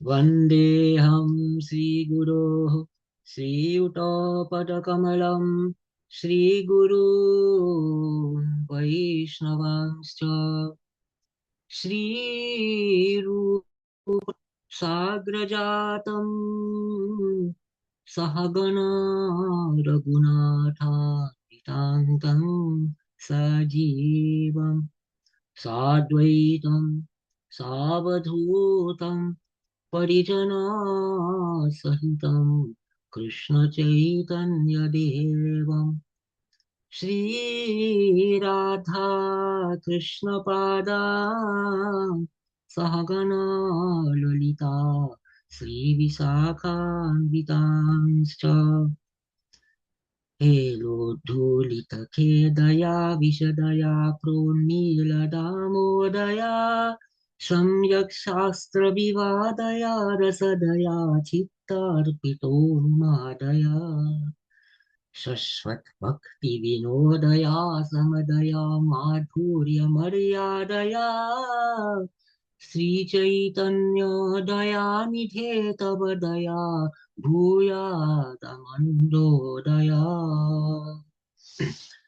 Vandeham Sri Guru Sri Uttapadakamalam Sri Guru Vaishnavanscha Shri Rupa Sagrajatam Sahagana Raghunatha Titantam Sajivam Sadvaitam Savadhutam Parijana Sahitam Krishna Chaitanya Devam Shri Radha Krishna Pada Sahagana Lalita Sri Visakhanvitanscha He Lodulita Kedaya Vishadaya Pronila Damodaya Samyak Shastra Vivadaya Rasadaya Chittarpito Madaya Shashvat Bhakti Vinodaya Samadaya Madhurya Maryadaya Sri Chaitanya Daya Nidhe Tava Daya Bhuya Damando Daya.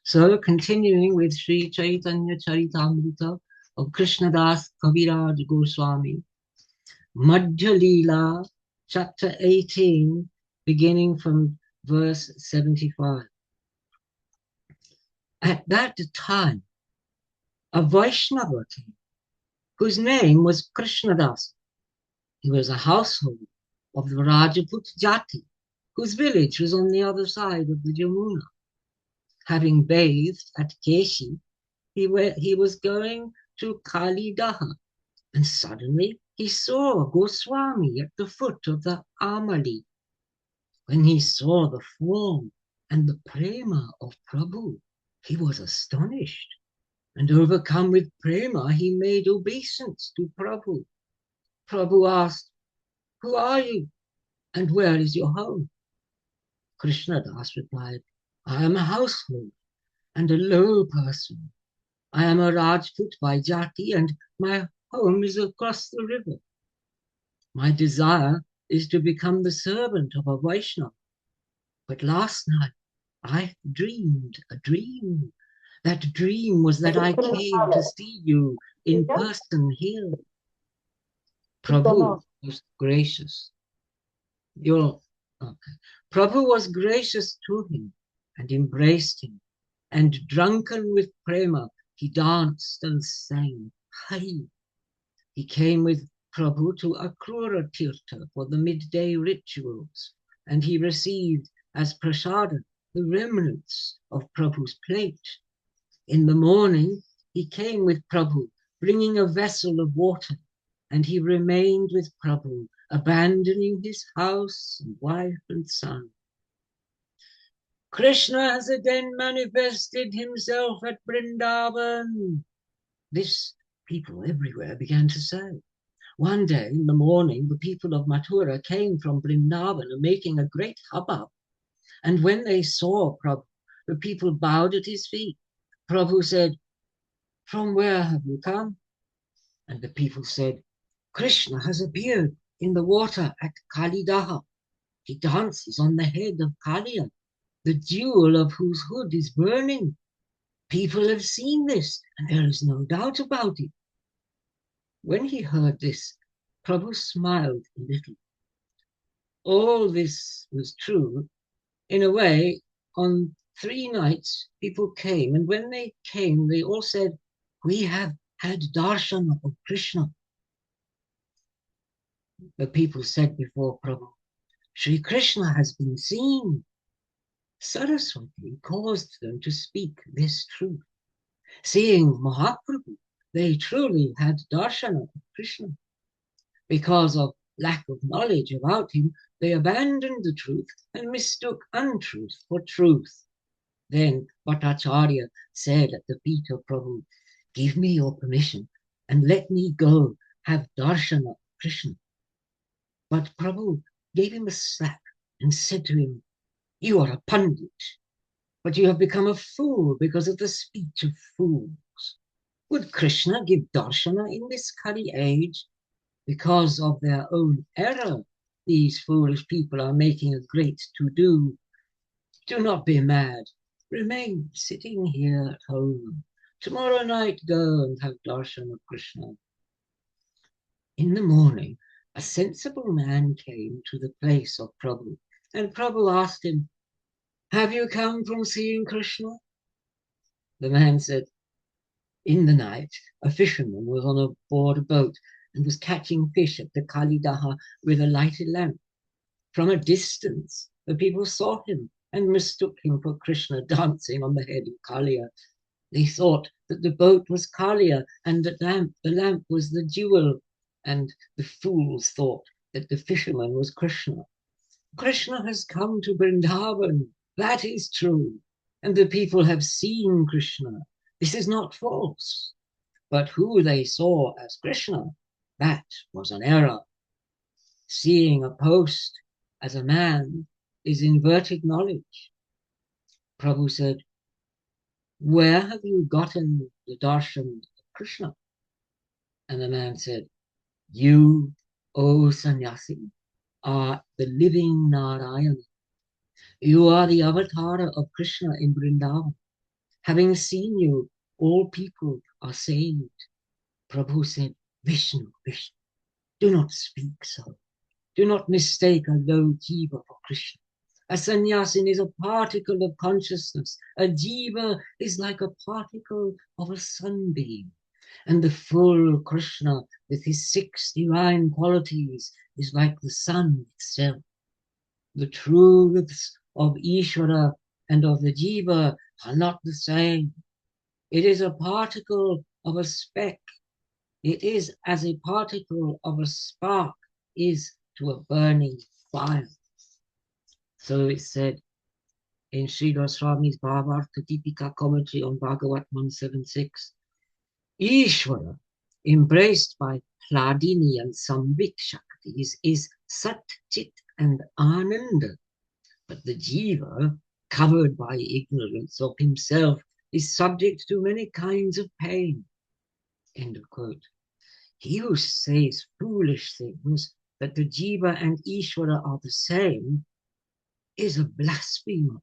So continuing with Sri Chaitanya Charitamrta of Krishnadas Kaviraja Goswami, Madhya Lila, chapter 18, beginning from verse 75. At that time, a Vaishnava came, whose name was Krishnadas. He was a household of the Rajaput Jati, whose village was on the other side of the Jamuna. Having bathed at Keshi, he was going to Kalidaha, and suddenly he saw Goswami at the foot of the Amali. When he saw the form and the prema of Prabhu, he was astonished, and overcome with prema, he made obeisance to Prabhu. Prabhu asked, "Who are you, and where is your home?" Krishnadas replied, "I am a household and a low person. I am a Rajput by Jati, and my home is across the river. My desire is to become the servant of a Vaishnava. But last night I dreamed a dream. That dream was that I came to see you in person here." Prabhu was gracious. Your okay. Prabhu was gracious to him and embraced him, and drunken with prema, he danced and sang Hari. He came with Prabhu to Akrura Tirtha for the midday rituals, and he received as prasada the remnants of Prabhu's plate. In the morning, he came with Prabhu, bringing a vessel of water, and he remained with Prabhu, abandoning his house and wife and son. Krishna has again manifested himself at Vrindavan. This people everywhere began to say. One day in the morning, the people of Mathura came from Vrindavan making a great hubbub. And when they saw Prabhu, the people bowed at his feet. Prabhu said, "From where have you come?" And the people said, "Krishna has appeared in the water at Kalidaha. He dances on the head of Kaliya, the jewel of whose hood is burning. People have seen this, and there is no doubt about it." When he heard this, Prabhu smiled a little. All this was true. In a way, on 3 nights, people came, and when they came, they all said, "We have had darshan of Krishna." The people said before Prabhu, "Sri Krishna has been seen." Saraswati caused them to speak this truth. Seeing Mahaprabhu, they truly had darshan of Krishna. Because of lack of knowledge about him, they abandoned the truth and mistook untruth for truth. Then Bhattacharya said at the feet of Prabhu, "Give me your permission and let me go have darshan of Krishna." But Prabhu gave him a slap and said to him, "You are a pandit, but you have become a fool because of the speech of fools. Would Krishna give darshana in this Kali age? Because of their own error, these foolish people are making a great to-do. Do not be mad. Remain sitting here at home. Tomorrow night go and have darshan of Krishna. In the morning, a sensible man came to the place of Prabhu, and Prabhu asked him, "Have you come from seeing Krishna?" The man said, "In the night, a fisherman was on board a boat and was catching fish at the Kalidaha with a lighted lamp. From a distance, the people saw him and mistook him for Krishna dancing on the head of Kalia. They thought that the boat was Kalia and the lamp was the jewel, and the fools thought that the fisherman was Krishna. Krishna has come to Vrindavan, that is true, and the people have seen Krishna. This is not false. But who they saw as Krishna, that was an error. Seeing a post as a man is inverted knowledge." Prabhu said, "Where have you gotten the darshan of Krishna?" And the man said, "You, O sannyasi, are the living Narayana. You are the avatar of Krishna in Vrindavan. Having seen you, all people are saved." Prabhu said, "Vishnu, Vishnu, do not speak so. Do not mistake a low jiva for Krishna. A sannyasin is a particle of consciousness. A jiva is like a particle of a sunbeam. And the full Krishna with his 6 divine qualities is like the sun itself. The truths of Ishvara and of the jiva are not the same. It is a particle of a speck. It is as a particle of a spark is to a burning fire." So it said in Sri Swami's Bhavartha Deepika commentary on Bhagavat 176, Ishvara, embraced by Hladini and Samvik Shaktis, is Sat, Chit and Ananda. But the jiva, covered by ignorance of himself, is subject to many kinds of pain. End of quote. He who says foolish things that the jiva and Ishvara are the same is a blasphemer,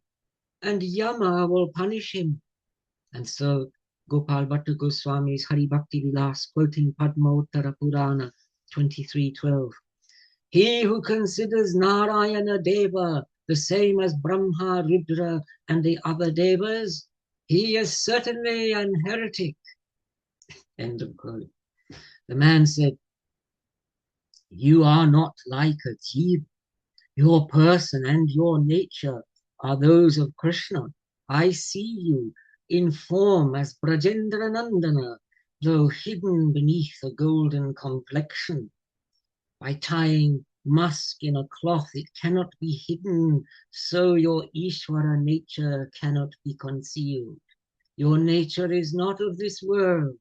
and Yama will punish him. And so Gopal Bhatta Goswami's Hari Bhakti Vilas, quoting Padma Uttara Purana 23:12, "He who considers Narayana Deva the same as Brahma, Rudra, and the other Devas, he is certainly an heretic." End of quote. The man said, "You are not like a jiva. Your person and your nature are those of Krishna. I see you in form as Brajendra Nandana, though hidden beneath a golden complexion. By tying musk in a cloth, it cannot be hidden, so your Ishvara nature cannot be concealed. Your nature is not of this world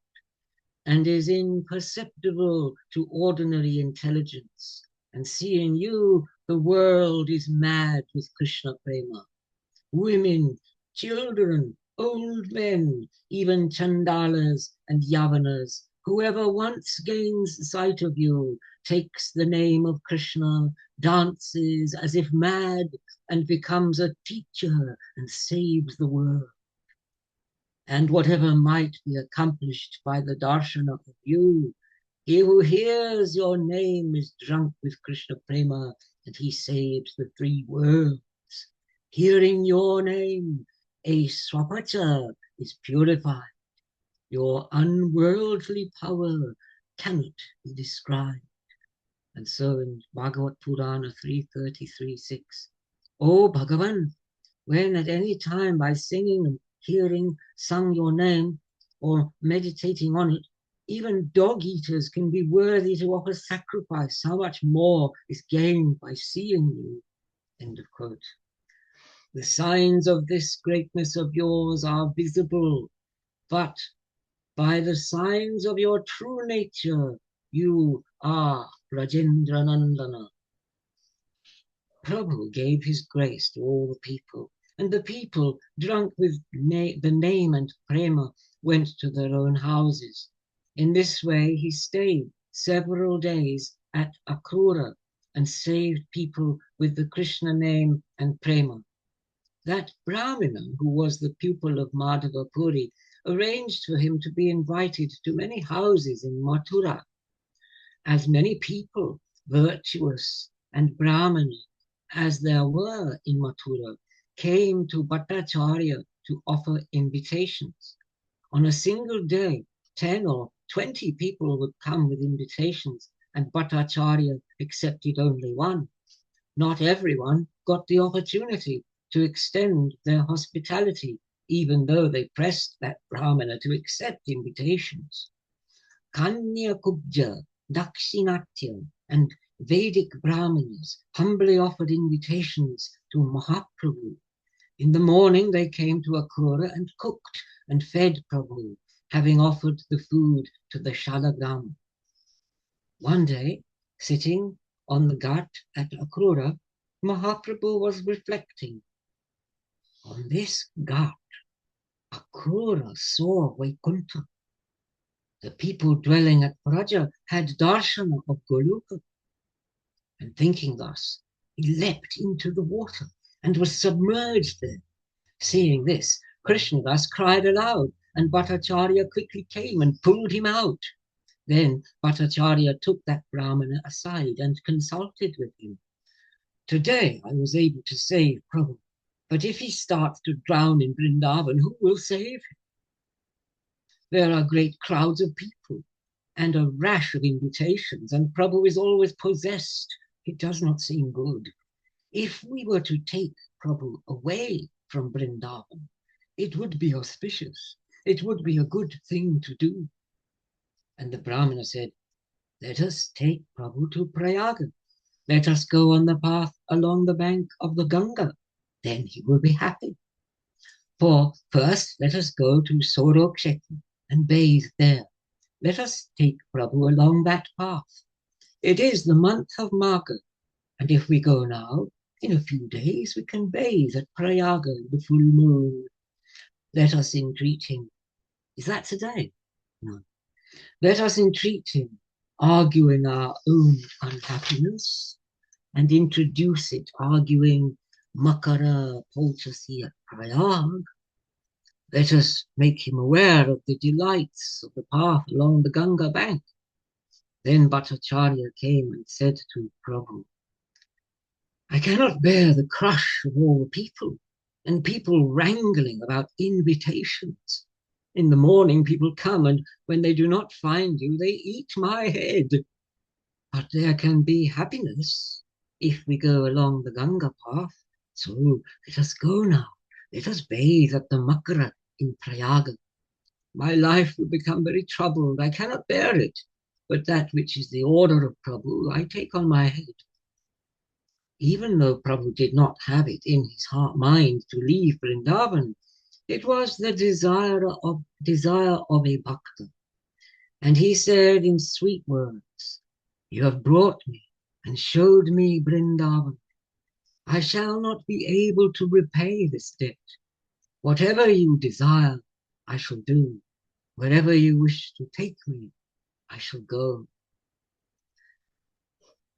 and is imperceptible to ordinary intelligence. And seeing you, the world is mad with Krishna prema. Women, children, old men, even chandalas and yavanas, whoever once gains sight of you, takes the name of Krishna, dances as if mad, and becomes a teacher and saves the world. And whatever might be accomplished by the darshana of you, he who hears your name is drunk with Krishna prema, and he saves the 3 worlds. Hearing your name, a swapacha is purified. Your unworldly power cannot be described. And so in Bhagavat Purana 3:33-6, "O Bhagavan, when at any time by singing and hearing sung your name or meditating on it, even dog eaters can be worthy to offer sacrifice. How much more is gained by seeing you?" End of quote. The signs of this greatness of yours are visible, but by the signs of your true nature, you are Rajendra Nandana. Prabhu gave his grace to all the people, and the people, drunk with the name and prema, went to their own houses. In this way he stayed several days at Akrura and saved people with the Krishna name and prema. That Brahmana, who was the pupil of Madhava Puri, arranged for him to be invited to many houses in Mathura. As many people, virtuous and Brahmana as there were in Mathura, came to Bhattacharya to offer invitations. On a single day, 10 or 20 people would come with invitations, and Bhattacharya accepted only one. Not everyone got the opportunity to extend their hospitality, even though they pressed that Brahmana to accept invitations. Kanya Kubja, Dakshinatya, and Vedic Brahmanas humbly offered invitations to Mahaprabhu. In the morning, they came to Akrura and cooked and fed Prabhu, having offered the food to the Shalagam. One day, sitting on the ghat at Akrura, Mahaprabhu was reflecting. On this ghat, Akrura saw Vaikuntha. The people dwelling at Vraja had darshana of Goluka. And thinking thus, he leapt into the water and was submerged there. Seeing this, Krishna thus cried aloud, and Bhattacharya quickly came and pulled him out. Then Bhattacharya took that Brahmana aside and consulted with him. Today I was able to save Prabhu, but if he starts to drown in Vrindavan, who will save him? There are great crowds of people and a rash of invitations, and Prabhu is always possessed. It does not seem good. If we were to take Prabhu away from Vrindavan, it would be auspicious. It would be a good thing to do. And the Brahmana said, let us take Prabhu to Prayaga. Let us go on the path along the bank of the Ganga. Then he will be happy. For first, let us go to Soroksheti and bathe there. Let us take Prabhu along that path. It is the month of Magha, and if we go now, in a few days we can bathe at Prayaga in the full moon. Let us entreat him. Is that today? No. Let us entreat him, arguing our own unhappiness, and introduce it, arguing Makara Polchasi at Prayag. Let us make him aware of the delights of the path along the Ganga bank. Then Bhattacharya came and said to Prabhu, I cannot bear the crush of all the people, and people wrangling about invitations. In the morning people come, and when they do not find you, they eat my head. But there can be happiness if we go along the Ganga path. So let us go now. Let us bathe at the Makara in Prayaga. My life will become very troubled. I cannot bear it. But that which is the order of Prabhu, I take on my head. Even though Prabhu did not have it in his mind to leave Vrindavan, it was the desire of a bhakta. And he said in sweet words, you have brought me and showed me Vrindavan. I shall not be able to repay this debt. Whatever you desire, I shall do. Wherever you wish to take me, I shall go.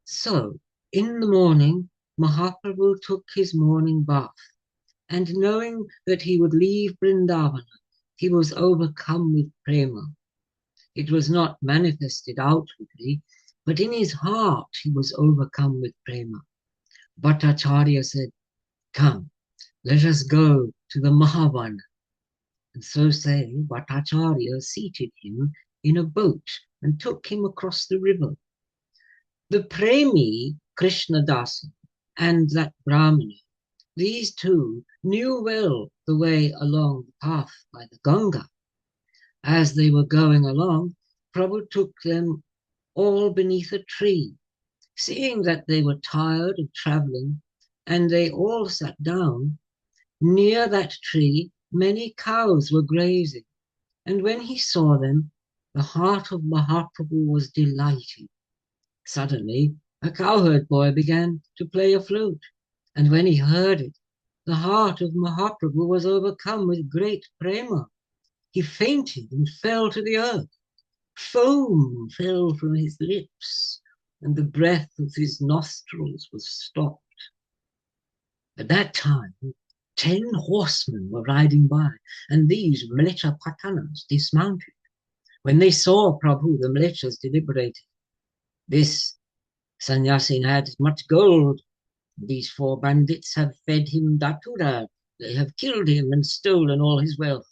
So, in the morning, Mahaprabhu took his morning bath, and knowing that he would leave Vrindavana, he was overcome with prema. It was not manifested outwardly, but in his heart he was overcome with prema. Bhattacharya said, come, let us go to the Mahavana. And so saying, Bhattacharya seated him in a boat and took him across the river. The Premi, Krishna Dasa, and that Brahmana, these two knew well the way along the path by the Ganga. As they were going along, Prabhu took them all beneath a tree. Seeing that they were tired of traveling, and they all sat down, near that tree many cows were grazing. And when he saw them, the heart of Mahaprabhu was delighted. Suddenly, a cowherd boy began to play a flute, and when he heard it, the heart of Mahaprabhu was overcome with great prema. He fainted and fell to the earth. Foam fell from his lips, and the breath of his nostrils was stopped. At that time, 10 horsemen were riding by, and these militia patanas dismounted. When they saw Prabhu, the militias deliberated. This sannyasi had much gold. These 4 bandits have fed him datura. They have killed him and stolen all his wealth.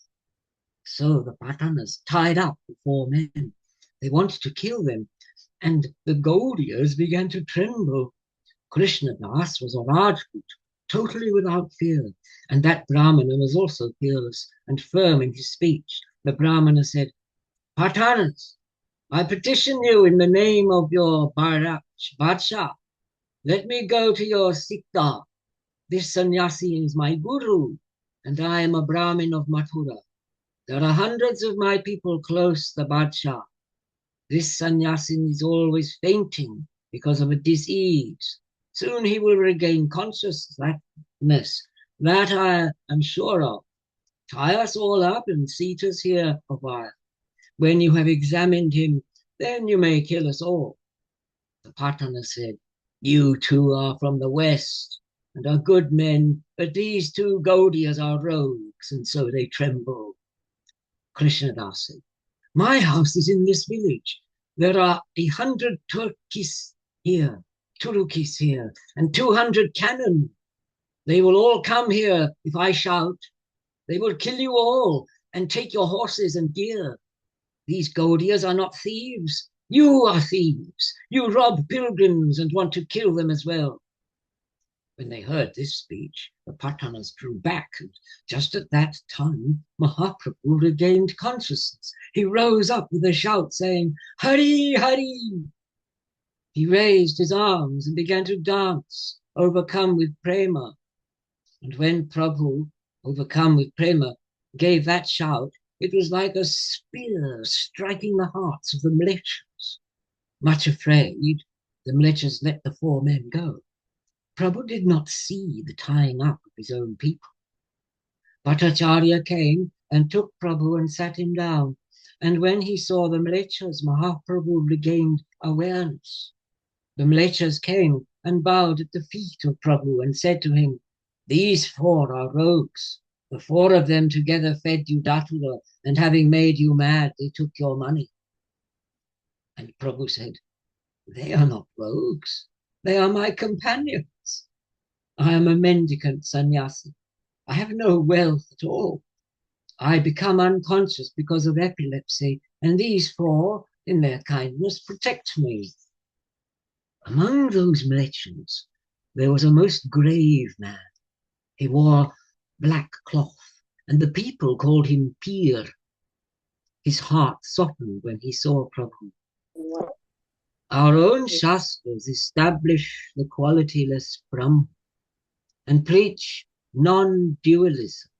So the patanas tied up the 4 men. They wanted to kill them, and the Gaudias began to tremble. Krishna Das was a Rajput, totally without fear, and that Brahmana was also fearless and firm in his speech. The Brahmana said, Patanas, I petition you in the name of your Badsha, let me go to your Sikta. This sannyasi is my guru, and I am a Brahmin of Mathura. There are hundreds of my people close the Badsha. This sannyasi is always fainting because of a disease. Soon he will regain consciousness. That I am sure of. Tie us all up and seat us here a while. When you have examined him, then you may kill us all. The Patana said, you 2 are from the west and are good men, but these 2 Gaudias are rogues, and so they tremble. Krishnadas said, my house is in this village. There are 100 Turkis here, and 200 cannon. They will all come here if I shout. They will kill you all and take your horses and gear. These Gaudias are not thieves. You are thieves. You rob pilgrims and want to kill them as well. When they heard this speech, the Patanas drew back, and just at that time, Mahaprabhu regained consciousness. He rose up with a shout saying, Hari, Hari. He raised his arms and began to dance, overcome with prema. And when Prabhu, overcome with prema, gave that shout, it was like a spear striking the hearts of the militias. Much afraid, the militias let the 4 men go. Prabhu did not see the tying up of his own people. Bhattacharya came and took Prabhu and sat him down. And when he saw the militias, Mahaprabhu regained awareness. The militias came and bowed at the feet of Prabhu and said to him, these 4 are rogues. The 4 of them together fed you datura, and having made you mad, they took your money. And Prabhu said, they are not rogues. They are my companions. I am a mendicant sannyasi. I have no wealth at all. I become unconscious because of epilepsy, and these 4, in their kindness, protect me. Among those militias, there was a most grave man. He wore black cloth, and the people called him Peer. His heart softened when he saw Prabhu. Our own Shastras establish the qualityless Brahman and preach non-dualism.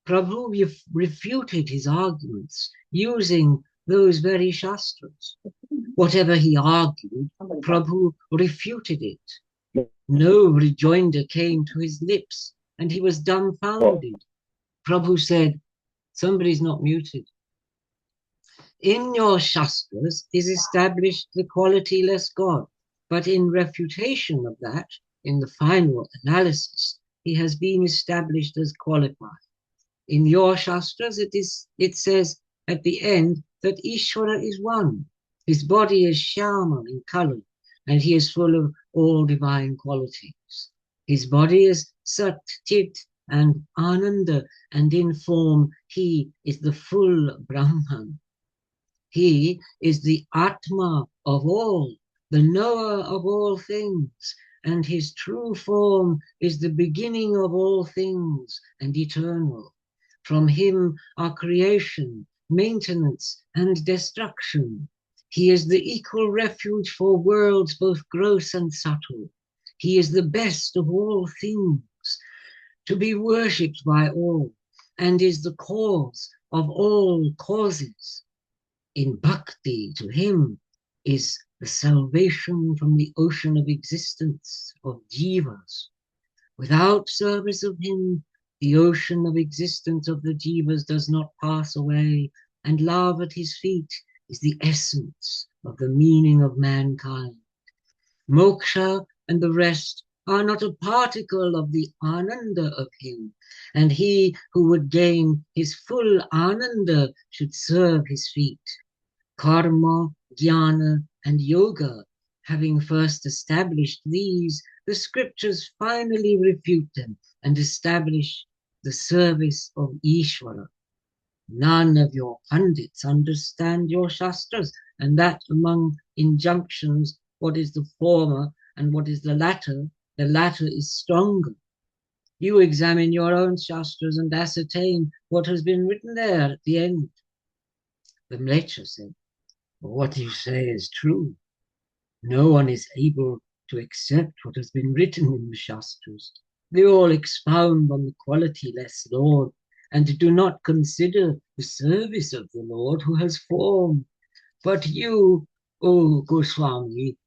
Prabhu refuted his arguments using those very Shastras. Whatever he argued, Prabhu refuted it. No rejoinder came to his lips, and he was dumbfounded. Prabhu said, somebody's not muted. In your Shastras is established the qualityless God, but in refutation of that, in the final analysis, he has been established as qualified. In your Shastras, it says at the end that Ishvara is one. His body is Shyama in color, and he is full of all divine qualities. His body is Sat, Chit, and Ananda, and in form he is the full Brahman. He is the Atma of all, the knower of all things, and his true form is the beginning of all things and eternal. From him are creation, maintenance, and destruction. He is the equal refuge for worlds both gross and subtle. He is the best of all things, to be worshipped by all, and is the cause of all causes. In bhakti to him is the salvation from the ocean of existence of jivas. Without service of him, the ocean of existence of the jivas does not pass away, and love at his feet is the essence of the meaning of mankind. Moksha and the rest are not a particle of the Ananda of him, and he who would gain his full Ananda should serve his feet. Karma, Jnana, and Yoga, having first established these, the scriptures finally refute them and establish the service of Ishvara. None of your Pandits understand your Shastras, and that among injunctions, what is the former and what is the latter is stronger. You examine your own Shastras and ascertain what has been written there at the end. The Mlecha said, what you say is true. No one is able to accept what has been written in the Shastras. They all expound on the quality-less Lord and do not consider the service of the Lord who has formed. But you, O Goswami,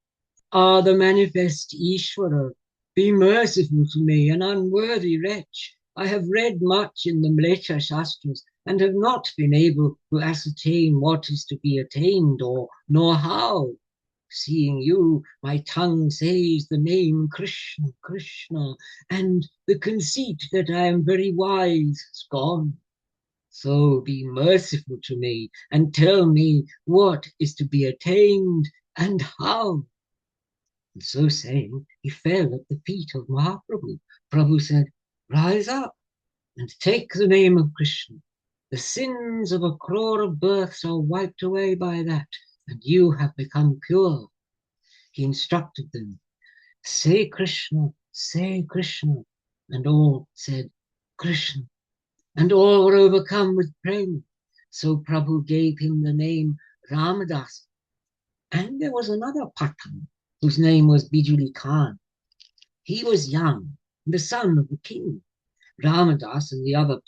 are the manifest Ishvara. Be merciful to me, an unworthy wretch. I have read much in the Mlecha Shastras and have not been able to ascertain what is to be attained nor how. Seeing you, my tongue says the name Krishna, Krishna, and the conceit that I am very wise is gone. So be merciful to me and tell me what is to be attained and how. And so saying, he fell at the feet of Mahaprabhu. Prabhu said, rise up and take the name of Krishna. The sins of 1 crore of births are wiped away by that, and you have become pure. He instructed them, say Krishna, and all said Krishna, and all were overcome with prema. So Prabhu gave him the name Ramadas. And there was another Pathan whose name was Bijuli Khan. He was young, the son of the king. Ramadas and the other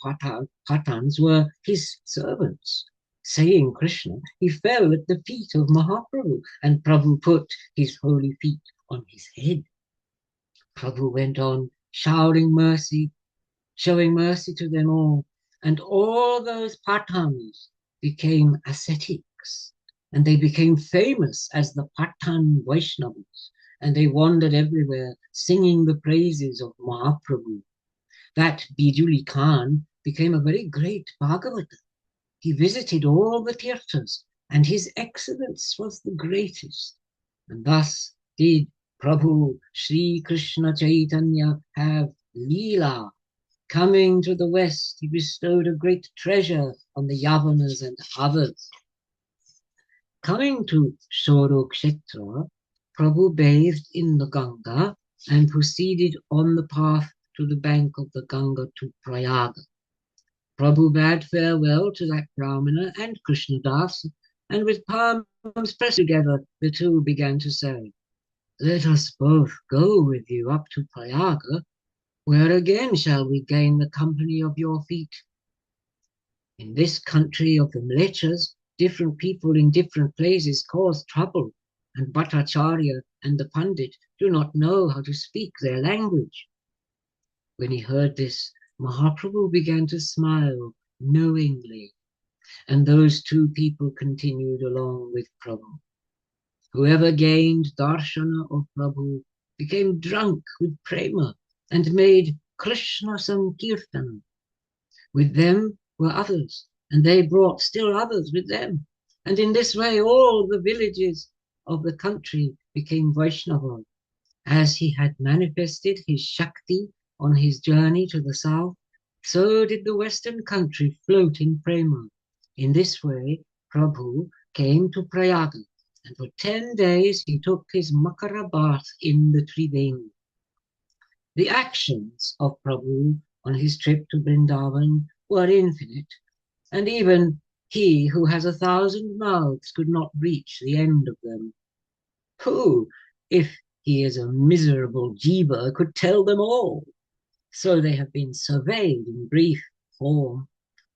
Pathans were his servants. Saying Krishna, he fell at the feet of Mahaprabhu, and Prabhu put his holy feet on his head. Prabhu went on showering mercy, showing mercy to them all, and all those Pathans became ascetics, and they became famous as the Pathan Vaishnavas, and they wandered everywhere singing the praises of Mahaprabhu. That Bijuli Khan became a very great Bhagavata. He visited all the tirthas, and his excellence was the greatest. And thus did Prabhu Sri Krishna Chaitanya have Lila. Coming to the west, he bestowed a great treasure on the Yavanas and others. Coming to Sorokshetra, Prabhu bathed in the Ganga and proceeded on the path to the bank of the Ganga to Prayaga. Prabhu bade farewell to that Brahmana and Krishnadas, and with palms pressed together, the two began to say, let us both go with you up to Prayaga, where again shall we gain the company of your feet. In this country of the Mlechas, different people in different places cause trouble, and Bhattacharya and the Pandit do not know how to speak their language. When he heard this, Mahaprabhu began to smile knowingly, and those two people continued along with Prabhu. Whoever gained darshana of Prabhu became drunk with prema and made Krishna Sankirtana. With them were others, and they brought still others with them. And in this way, all the villages of the country became Vaishnava. As he had manifested his Shakti on his journey to the south, so did the western country float in prema. In this way, Prabhu came to Prayaga, and for 10 days he took his Makara bath in the Triveni. The actions of Prabhu on his trip to Vrindavan were infinite, and even he who has 1,000 mouths could not reach the end of them. Who, if he is a miserable jiva, could tell them all? So they have been surveyed in brief form.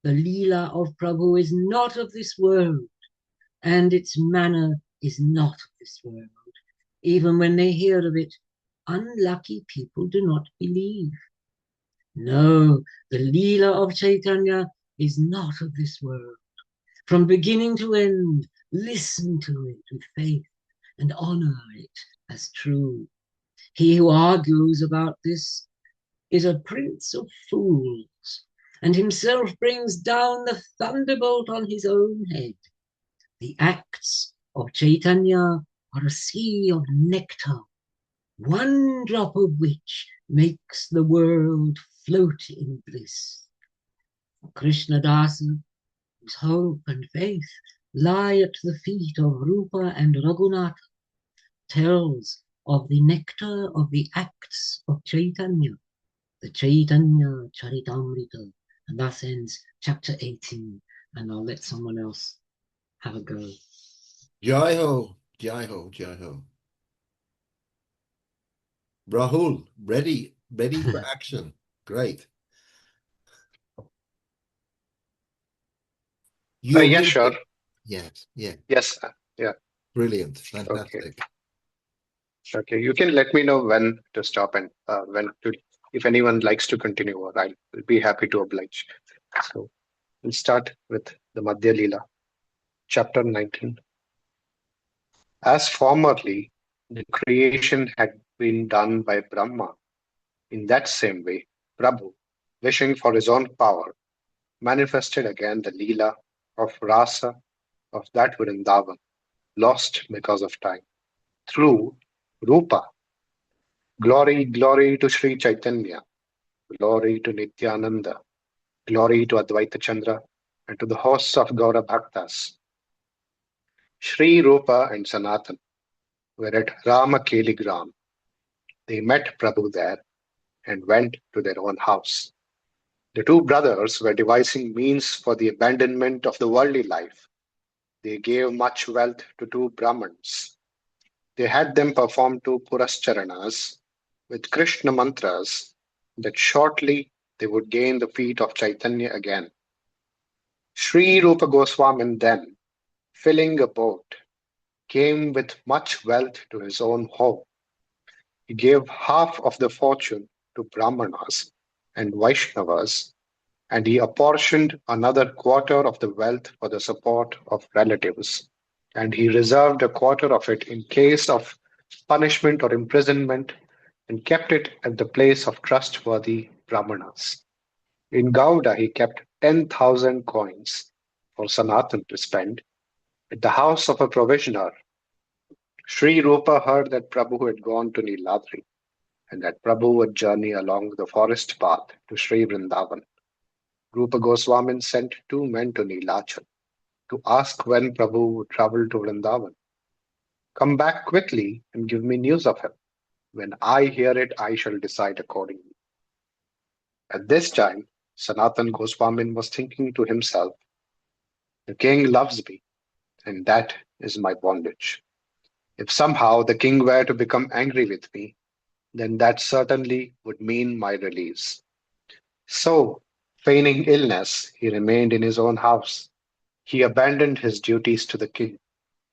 The Lila of Prabhu is not of this world, and its manner is not of this world. Even when they hear of it, unlucky people do not believe. No, the Lila of Chaitanya is not of this world. From beginning to end, listen to it with faith and honor it as true. He who argues about this is a prince of fools, and himself brings down the thunderbolt on his own head. The acts of Chaitanya are a sea of nectar, one drop of which makes the world float in bliss. Krishna Dasa, whose hope and faith lie at the feet of Rupa and Raghunatha, tells of the nectar of the acts of Chaitanya, the Chaitanya Charitamrta, and thus ends chapter 18. And I'll let someone else have a go. Jai ho, jai ho, jai ho. Rahul, ready for action. Great. Yeah, sure. Yes, yeah. Yes, yeah. Brilliant, fantastic. Okay. Okay, you can let me know when to stop and if anyone likes to continue, or I'll be happy to oblige. So we'll start with the Madhya Lila, chapter 19. As formerly the creation had been done by Brahma, in that same way, Prabhu, wishing for his own power, manifested again the Leela of Rasa of that Vrindavan, lost because of time, through Rupa. Glory, glory to Sri Chaitanya, glory to Nityananda, glory to Advaita Chandra, and to the hosts of Gaura Bhaktas. Sri Rupa and Sanatan were at Rama Keligram. They met Prabhu there and went to their own house. The two brothers were devising means for the abandonment of the worldly life. They gave much wealth to two Brahmins. They had them perform two Purascharanas with Krishna mantras that shortly they would gain the feet of Chaitanya again. Sri Rupa Goswamin then, filling a boat, came with much wealth to his own home. He gave half of the fortune to Brahmanas and Vaishnavas, and he apportioned another quarter of the wealth for the support of relatives, and he reserved a quarter of it in case of punishment or imprisonment, and kept it at the place of trustworthy Brahmanas. In Gauda, he kept 10,000 coins for Sanatan to spend. At the house of a provisioner, Sri Rupa heard that Prabhu had gone to Niladri, and that Prabhu would journey along the forest path to Sri Vrindavan. Rupa Goswamin sent two men to Nilachal to ask when Prabhu would travel to Vrindavan. Come back quickly and give me news of him. When I hear it, I shall decide accordingly. At this time, Sanatan Goswamin was thinking to himself, the king loves me, and that is my bondage. If somehow the king were to become angry with me, then that certainly would mean my release. So, feigning illness, he remained in his own house. He abandoned his duties to the king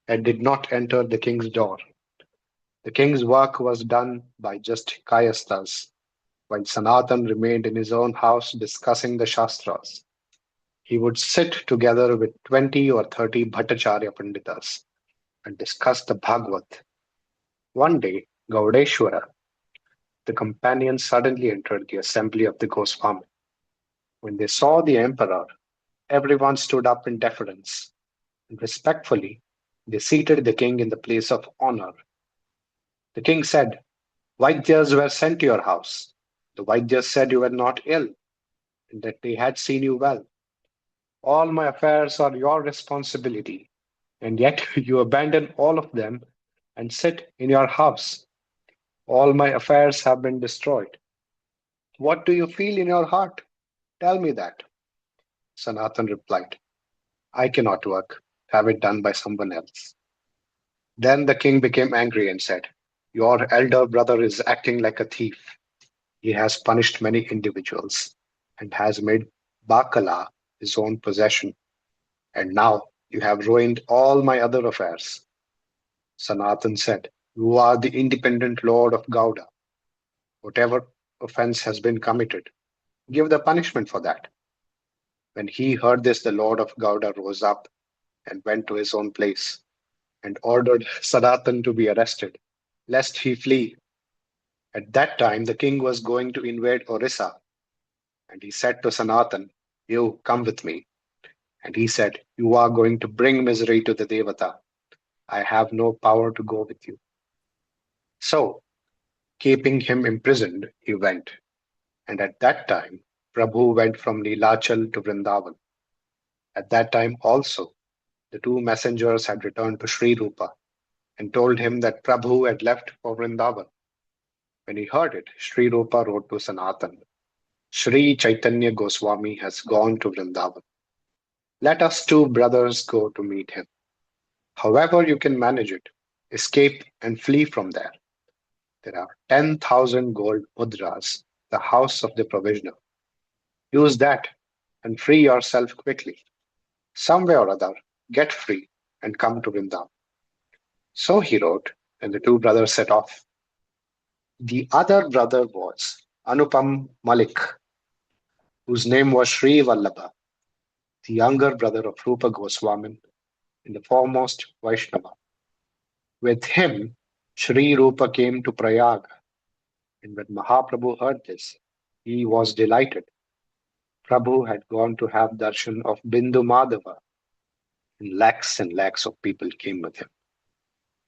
and did not enter the king's door. The king's work was done by just kayasthas, while Sanatan remained in his own house discussing the Shastras. He would sit together with 20 or 30 Bhattacharya Panditas and discuss the Bhagavad. One day, Gaudeshwara, the companions, suddenly entered the assembly of the Goswami. When they saw the emperor, everyone stood up in deference, and respectfully they seated the king in the place of honor. The king said, Vaidyas were sent to your house. The Vaidyas said you were not ill, and that they had seen you well. All my affairs are your responsibility, and yet you abandon all of them and sit in your house. All my affairs have been destroyed. What do you feel in your heart? Tell me that. Sanatan replied, I cannot work. Have it done by someone else. Then the king became angry and said, Your elder brother is acting like a thief. He has punished many individuals and has made Bakala his own possession. And now you have ruined all my other affairs. Sanatan said, You are the independent lord of Gauda. Whatever offense has been committed, give the punishment for that. When he heard this, the lord of Gauda rose up and went to his own place and ordered Sanatan to be arrested, lest he flee. At that time, the king was going to invade Orissa, and he said to Sanatan, "You come with me." And he said, "You are going to bring misery to the Devata. I have no power to go with you." So, keeping him imprisoned, he went. And at that time, Prabhu went from Nilachal to Vrindavan. At that time also, the two messengers had returned to Sri Rupa and told him that Prabhu had left for Vrindavan. When he heard it, Sri Rupa wrote to Sanatan, "Sri Chaitanya Goswami has gone to Vrindavan. Let us two brothers go to meet him. However you can manage it, escape and flee from there. There are 10,000 gold mudras, the house of the provisioner. Use that and free yourself quickly. Some way or other, get free and come to Vrindavan." So he wrote, and the two brothers set off. The other brother was Anupam Malik, whose name was Sri Vallabha, the younger brother of Rupa Goswami and the foremost Vaishnava. With him, Sri Rupa came to Prayag, and when Mahaprabhu heard this, he was delighted. Prabhu had gone to have darshan of Bindu Madhava, and lakhs of people came with him.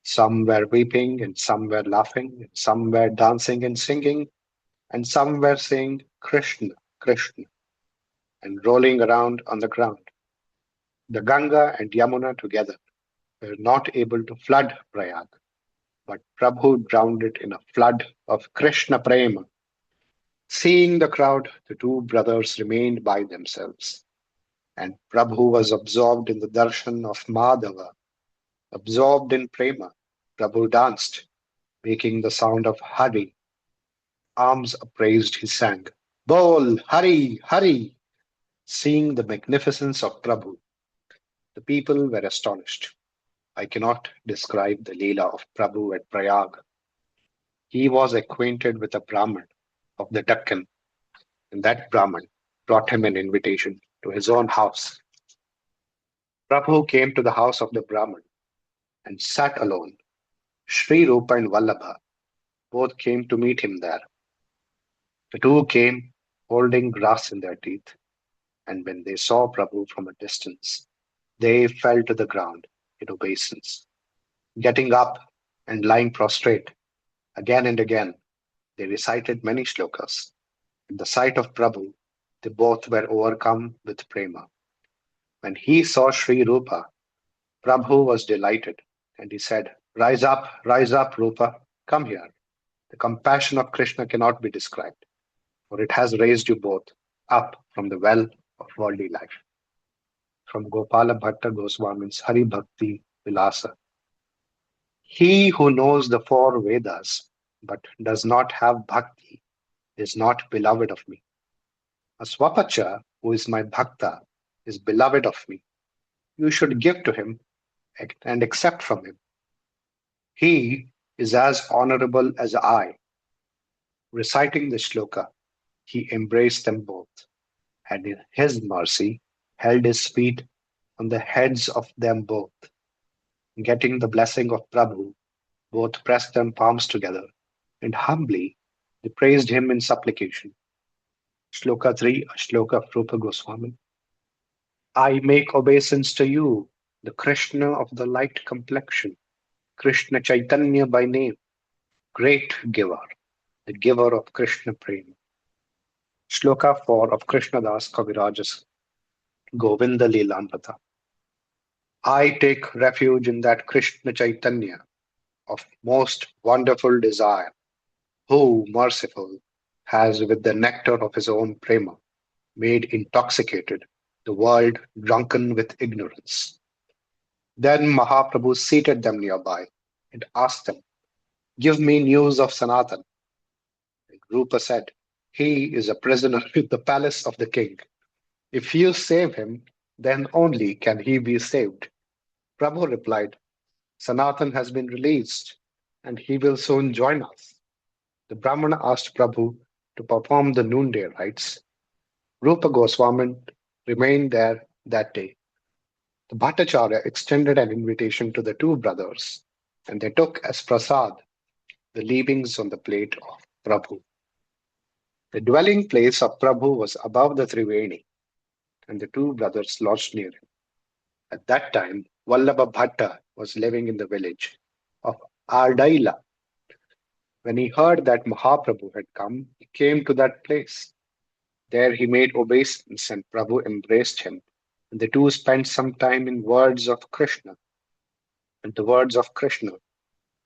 Some were weeping, and some were laughing, and some were dancing and singing, and some were saying Krishna, Krishna, and rolling around on the ground. The Ganga and Yamuna together were not able to flood Prayag, but Prabhu drowned it in a flood of Krishna Prema. Seeing the crowd, the two brothers remained by themselves, and Prabhu was absorbed in the darshan of Madhava. Absorbed in Prema, Prabhu danced, making the sound of Hari. Arms upraised, he sang, "Bol, Hari, Hari." Seeing the magnificence of Prabhu, the people were astonished. I cannot describe the Leela of Prabhu at Prayag. He was acquainted with a Brahmin of the Deccan, and that Brahmin brought him an invitation to his own house. Prabhu came to the house of the Brahmin and sat alone. Sri Rupa and Vallabha both came to meet him there. The two came holding grass in their teeth, and when they saw Prabhu from a distance, they fell to the ground in obeisance. Getting up and lying prostrate, again and again, they recited many shlokas. At the sight of Prabhu, they both were overcome with prema. When he saw Sri Rupa, Prabhu was delighted, and he said, rise up, Rupa, come here. The compassion of Krishna cannot be described, for it has raised you both up from the well of worldly life." From Gopala Bhatta Goswami's Hari Bhakti Vilasa. He who knows the four Vedas but does not have bhakti is not beloved of me. A Swapacha, who is my bhakta, is beloved of me. You should give to him and accept from him. He is as honorable as I. Reciting the shloka, he embraced them both, and in his mercy held his feet on the heads of them both. Getting the blessing of Prabhu, both pressed their palms together, and humbly they praised him in supplication. Shloka 3, a shloka of Rupa Goswami. I make obeisance to you, the Krishna of the light complexion, Krishna Chaitanya by name, great giver, the giver of Krishna Prema. Shloka 4 of Krishnadas Kaviraja's Govinda Lilamrata. I take refuge in that Krishna Chaitanya of most wonderful desire, who, merciful, has with the nectar of his own prema made intoxicated the world drunken with ignorance. Then Mahaprabhu seated them nearby and asked them, "Give me news of Sanatan." And Rupa said, "He is a prisoner in the palace of the king. If you save him, then only can he be saved." Prabhu replied, "Sanatan has been released, and he will soon join us." The Brahmana asked Prabhu to perform the noonday rites. Rupa Goswami remained there that day. The Bhattacharya extended an invitation to the two brothers, and they took as prasad the leavings on the plate of Prabhu. The dwelling place of Prabhu was above the Triveni, and the two brothers lodged near him. At that time, Vallabha Bhatta was living in the village of Ardaila. When he heard that Mahaprabhu had come, he came to that place. There he made obeisance, and Prabhu embraced him. And the two spent some time in words of Krishna. And the words of Krishna,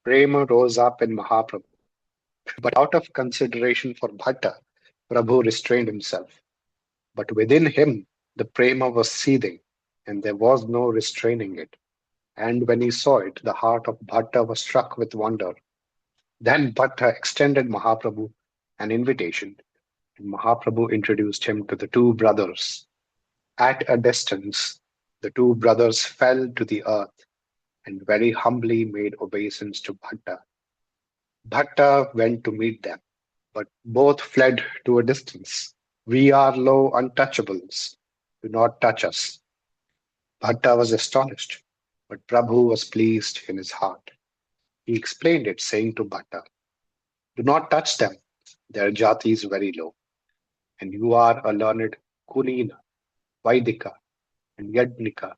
Prema rose up in Mahaprabhu. But out of consideration for Bhatta, Prabhu restrained himself. But within him, the Prema was seething, and there was no restraining it. And when he saw it, the heart of Bhatta was struck with wonder. Then Bhatta extended Mahaprabhu an invitation, and Mahaprabhu introduced him to the two brothers. At a distance, the two brothers fell to the earth and very humbly made obeisance to Bhatta. Bhatta went to meet them, but both fled to a distance. We are low untouchables. Do not touch us. Bhatta was astonished, but Prabhu was pleased in his heart. He explained it, saying to Bhatta, do not touch them. Their jati is very low, and you are a learned Kulina, Vaidika, and Yajnika.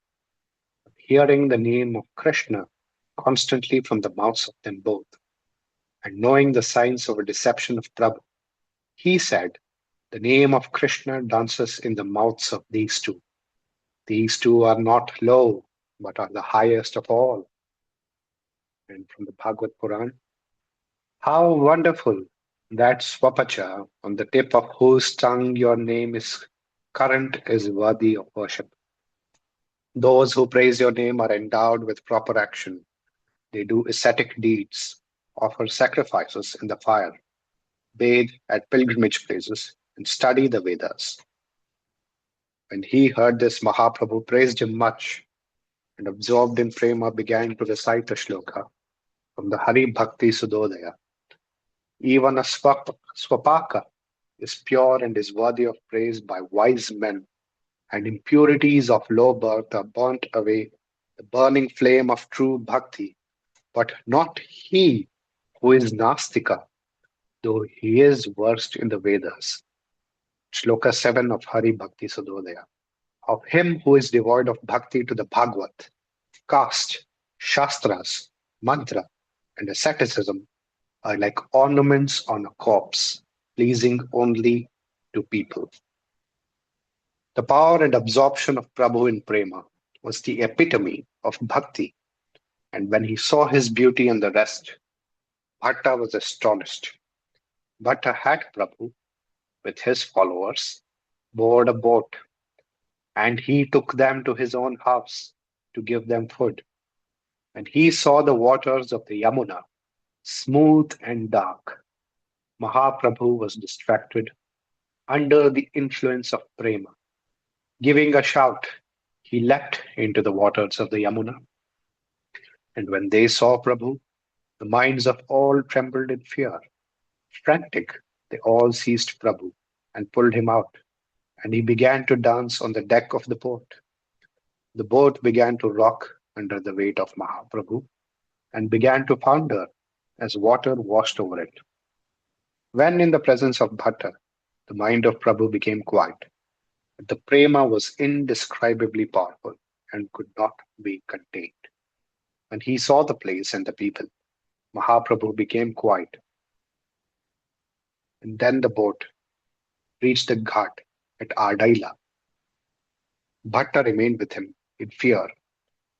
Hearing the name of Krishna constantly from the mouths of them both, and knowing the signs of a deception of Prabhu, he said, the name of Krishna dances in the mouths of these two. These two are not low, but are the highest of all. And from the Bhagavad Puran, how wonderful that Swapacha, on the tip of whose tongue your name is current, is worthy of worship. Those who praise your name are endowed with proper action. They do ascetic deeds, offer sacrifices in the fire, bathe at pilgrimage places, and study the Vedas. When he heard this, Mahaprabhu praised him much, and absorbed in prema began to recite the shloka from the Hari Bhakti Sudodaya. Even a swapaka is pure and is worthy of praise by wise men, and impurities of low birth are burnt away the burning flame of true bhakti, but not he who is nastika, though he is versed in the Vedas. Shloka 7 of Hari Bhakti Sudodaya. Of him who is devoid of bhakti to the Bhagavad, caste, shastras, mantra, and asceticism are like ornaments on a corpse, pleasing only to people. The power and absorption of Prabhu in prema was the epitome of bhakti, and when he saw his beauty and the rest, Bhatta was astonished. Bhatta had Prabhu, with his followers, board a boat, and he took them to his own house to give them food. And he saw the waters of the Yamuna, smooth and dark. Mahaprabhu was distracted under the influence of prema. Giving a shout, he leapt into the waters of the Yamuna. And when they saw Prabhu, the minds of all trembled in fear. Frantic, they all seized Prabhu and pulled him out, and he began to dance on the deck of the boat. The boat began to rock under the weight of Mahaprabhu and began to founder as water washed over it. When in the presence of Bhatta, the mind of Prabhu became quiet. But the prema was indescribably powerful and could not be contained. When he saw the place and the people, Mahaprabhu became quiet. And then the boat reached the ghat at Ardaila. Bhatta remained with him in fear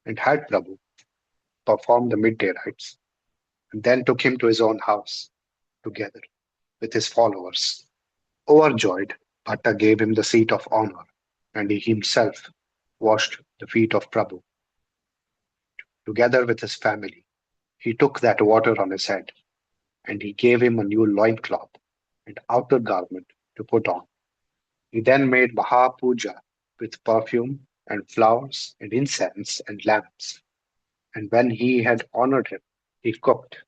and had Prabhu perform the midday rites, and then took him to his own house together with his followers. Overjoyed, Bhatta gave him the seat of honor, and he himself washed the feet of Prabhu. Together with his family, he took that water on his head, and he gave him a new loincloth and outer garment to put on. He then made Mahapuja with perfume and flowers and incense and lamps. And when he had honored him, he cooked.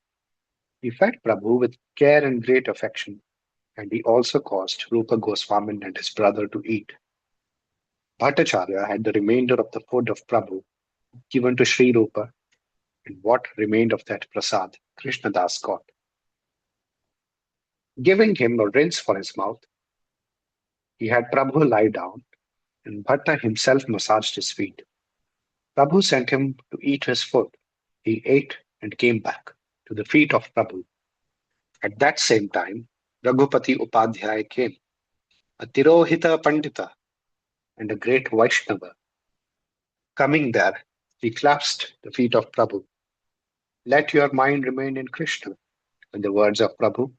He fed Prabhu with care and great affection, and he also caused Rupa Goswami and his brother to eat. Bhattacharya had the remainder of the food of Prabhu given to Sri Rupa, and what remained of that prasad Krishna Das got. Giving him a rinse for his mouth, he had Prabhu lie down, and Bhatta himself massaged his feet. Prabhu sent him to eat his food. He ate and came back to the feet of Prabhu. At that same time, Raghupati Upadhyay came, a Tirohita Pandita and a great Vaishnava. Coming there, he clasped the feet of Prabhu. Let your mind remain in Krishna, in the words of Prabhu.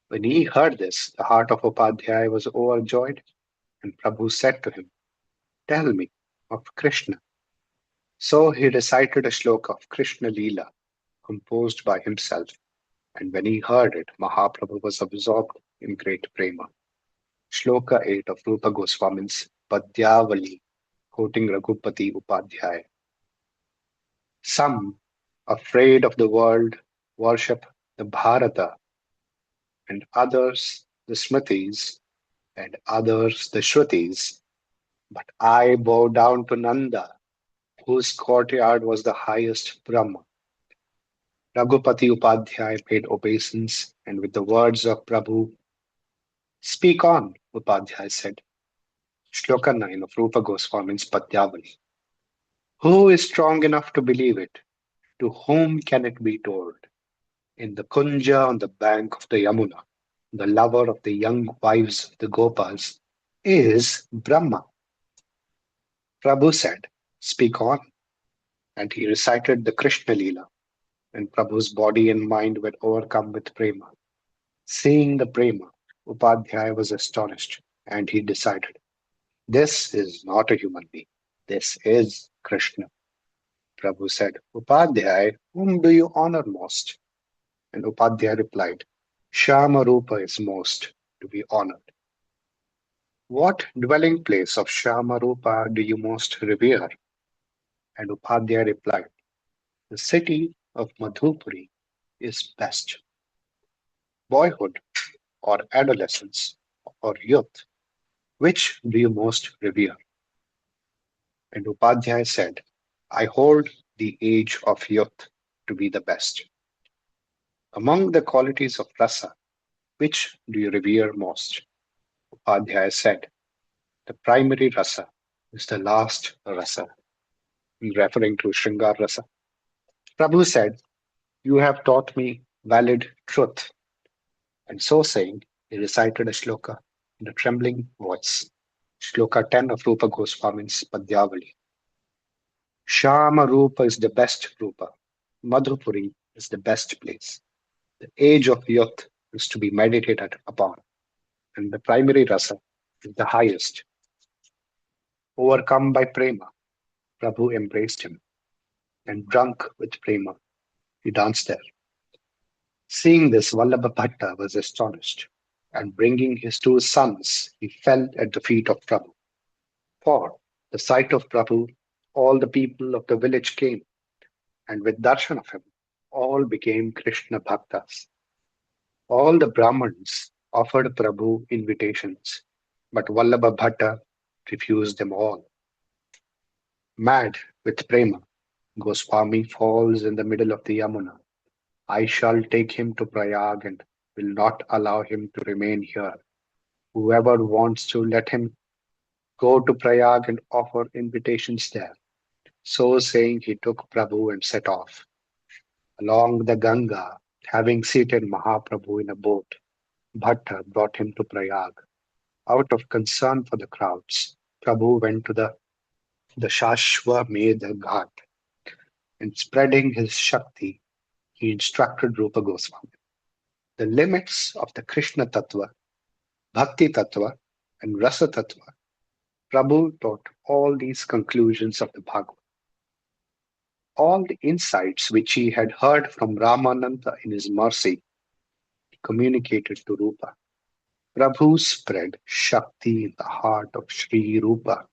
When he heard this, the heart of Upadhyay was overjoyed, and Prabhu said to him, Tell me of Krishna. So he recited a shloka of Krishna Lila, composed by himself, and when he heard it, Mahaprabhu was absorbed in great prema. Shloka 8 of Rupa Goswami's Padyavali, quoting Raghupati Upadhyay. Some, afraid of the world, worship the Bharata, and others the Smritis, and others the Shrutis. But I bow down to Nanda, whose courtyard was the highest Brahma. Raghupati Upadhyay paid obeisance, and with the words of Prabhu, Speak on, Upadhyay said. Shloka 9 of Rupa Goswami's Padyavali. Who is strong enough to believe it? To whom can it be told? In the Kunja on the bank of the Yamuna, the lover of the young wives of the Gopas is Brahma. Prabhu said, Speak on. And he recited the Krishna Lila, and Prabhu's body and mind were overcome with prema. Seeing the prema, Upadhyay was astonished, and he decided, This is not a human being. This is Krishna. Prabhu said, Upadhyay, whom do you honor most? And Upadhyay replied, Shama Rupa is most to be honored. What dwelling place of Shama Rupa do you most revere? And Upadhyay replied, The city of Madhupuri is best. Boyhood or adolescence or youth, which do you most revere? And Upadhyay said, I hold the age of youth to be the best. Among the qualities of rasa, which do you revere most? Upadhyay said, the primary rasa is the last rasa, referring to Shringar rasa. Prabhu said, You have taught me valid truth. And so saying, he recited a shloka in a trembling voice. Shloka 10 of Rupa Goswami's Padyavali. Shama Rupa is the best Rupa. Madhupuri is the best place. The age of youth is to be meditated upon, and the primary rasa is the highest. Overcome by prema, Prabhu embraced him, and drunk with prema, he danced there. Seeing this, Vallabha Bhatta was astonished, and bringing his two sons, he fell at the feet of Prabhu. For the sight of Prabhu, all the people of the village came, and with darshan of him, all became Krishna Bhaktas. All the Brahmins offered Prabhu invitations, but Vallabha Bhatta refused them all. Mad with prema, Goswami falls in the middle of the Yamuna. I shall take him to Prayag and will not allow him to remain here. Whoever wants to, let him go to Prayag and offer invitations there. So saying, he took Prabhu and set off. Along the Ganga, having seated Mahaprabhu in a boat, Bhatta brought him to Prayag. Out of concern for the crowds, Prabhu went to the Shashwamedh Ghat, and spreading his Shakti, he instructed Rupa Goswami. The limits of the Krishna Tattva, Bhakti Tattva, and Rasa Tattva, Prabhu taught all these conclusions of the Bhagavad. All the insights which he had heard from Ramananda in his mercy, he communicated to Rupa. Prabhu spread Shakti in the heart of Sri Rupa.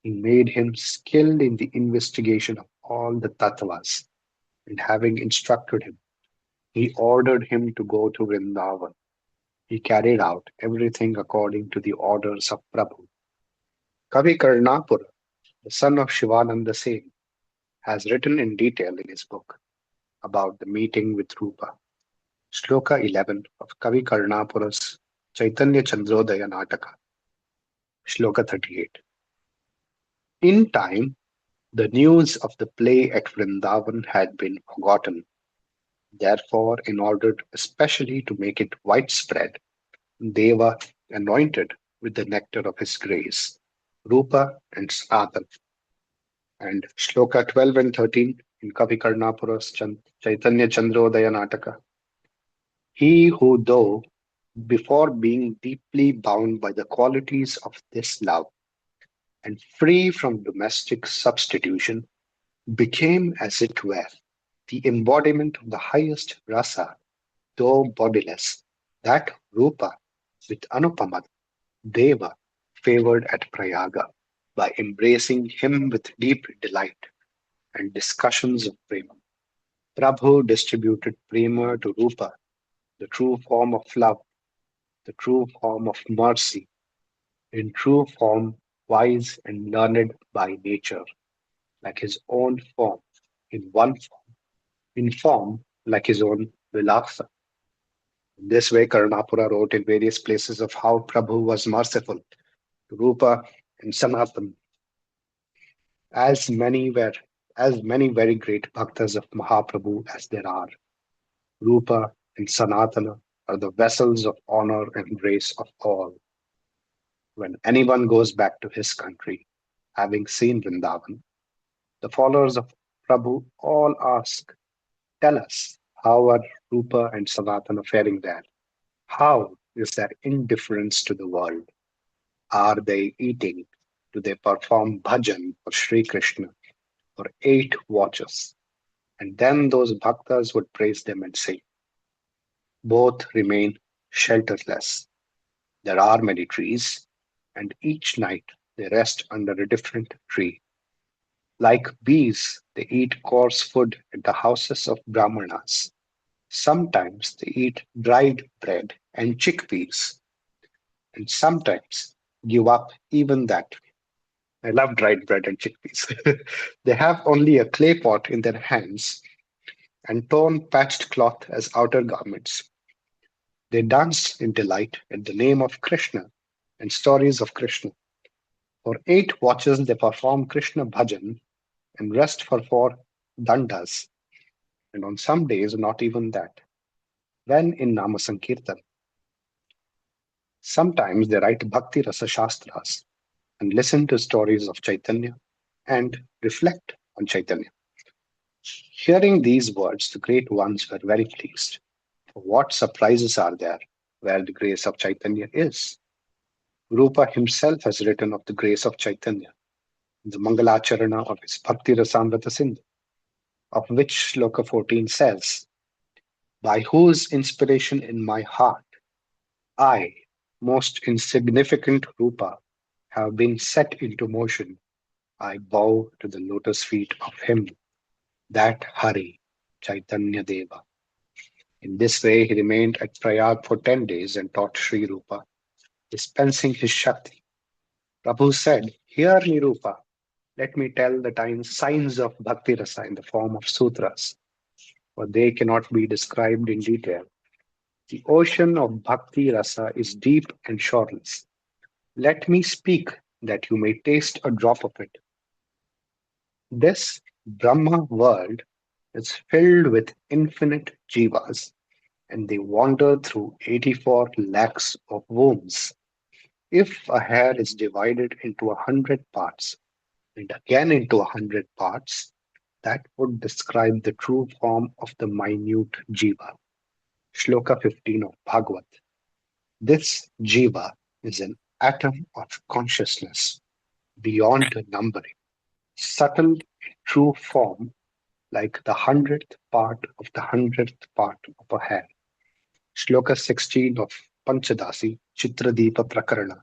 He made him skilled in the investigation of all the tattvas, and having instructed him, he ordered him to go to Vrindavan. He carried out everything according to the orders of Prabhu. Kavi Karnapura, the son of Shivananda, said, has written in detail in his book about the meeting with Rupa. Shloka 11 of Kavi Karnapura's Chaitanya Chandrodaya Nataka. Shloka 38. In time, the news of the play at Vrindavan had been forgotten. Therefore, in order especially to make it widespread, Deva anointed with the nectar of his grace Rupa and Sanatan. And Shloka 12 and 13 in Kavi Karnapura's Chaitanya Chandrodaya Nataka. He who, though before being deeply bound by the qualities of this love and free from domestic substitution, became, as it were, the embodiment of the highest rasa, though bodiless, that Rupa with Anupama Deva favored at Prayaga by embracing him with deep delight and discussions of prema. Prabhu distributed prema to Rupa, the true form of love, the true form of mercy, in true form wise and learned by nature, like his own form, in one form, in form like his own Vilasa. In this way, Karnapura wrote in various places of how Prabhu was merciful to Rupa and Sanatan, as many were as many very great bhaktas of Mahaprabhu as there are. Rupa and Sanatana are the vessels of honor and grace of all. When anyone goes back to his country, having seen Vrindavan, the followers of Prabhu all ask, tell us, how are Rupa and Sanatana faring there? How is their indifference to the world? Are they eating? Do they perform bhajan for Sri Krishna for 8 watches? And then those bhaktas would praise them and say, both remain shelterless. There are many trees, and each night they rest under a different tree. Like bees, they eat coarse food at the houses of Brahmanas. Sometimes they eat dried bread and chickpeas, and sometimes give up even that. I love dried bread and chickpeas. They have only a clay pot in their hands and torn patched cloth as outer garments. They dance in delight at the name of Krishna and stories of Krishna. For 8 watches they perform Krishna bhajan and rest for 4 dandas, and on some days not even that. When in Nama Sankirtan, sometimes they write Bhakti Rasa Shastras and listen to stories of Chaitanya and reflect on Chaitanya. Hearing these words, the great ones were very pleased. For what surprises are there where the grace of Chaitanya is? Rupa himself has written of the grace of Chaitanya, the Mangalacharana of his Bhakti Rasamrita Sindhu, of which Shloka 14 says, by whose inspiration in my heart, I, most insignificant Rupa, have been set into motion. I bow to the lotus feet of him, that Hari, Chaitanya Deva. In this way, he remained at Prayag for 10 days and taught Sri Rupa, dispensing his Shakti. Prabhu said, hear me, Rupa. Let me tell the signs of Bhakti Rasa in the form of sutras, for they cannot be described in detail. The ocean of Bhakti Rasa is deep and shoreless. Let me speak that you may taste a drop of it. This Brahma world is filled with infinite jivas, and they wander through 84 lakhs of wombs. If a hair is divided into 100 parts and again into 100 parts, that would describe the true form of the minute jiva. Shloka 15 of Bhagavad. This jiva is an atom of consciousness beyond numbering, subtle in true form like the 100th part of the 100th part of a hair. Shloka 16 of Panchadasi, Chitradeepa Prakarana.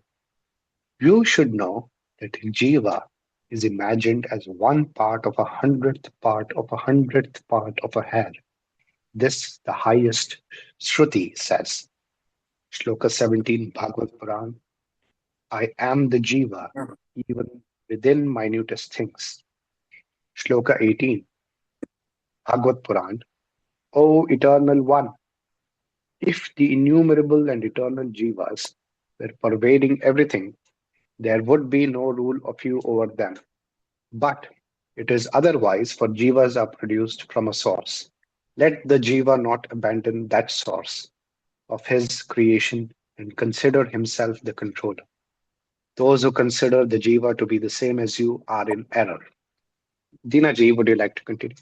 You should know that jiva is imagined as one part of 100th part of 100th part of a hair. This, the highest Shruti says. Shloka 17, Bhagavad Puran. I am the jiva, even within minutest things. Shloka 18, Bhagavad Puran. O Eternal One, if the innumerable and eternal jivas were pervading everything, there would be no rule of you over them. But it is otherwise, for jivas are produced from a source. Let the jiva not abandon that source of his creation and consider himself the controller. Those who consider the jiva to be the same as you are in error. Dinaji, would you like to continue?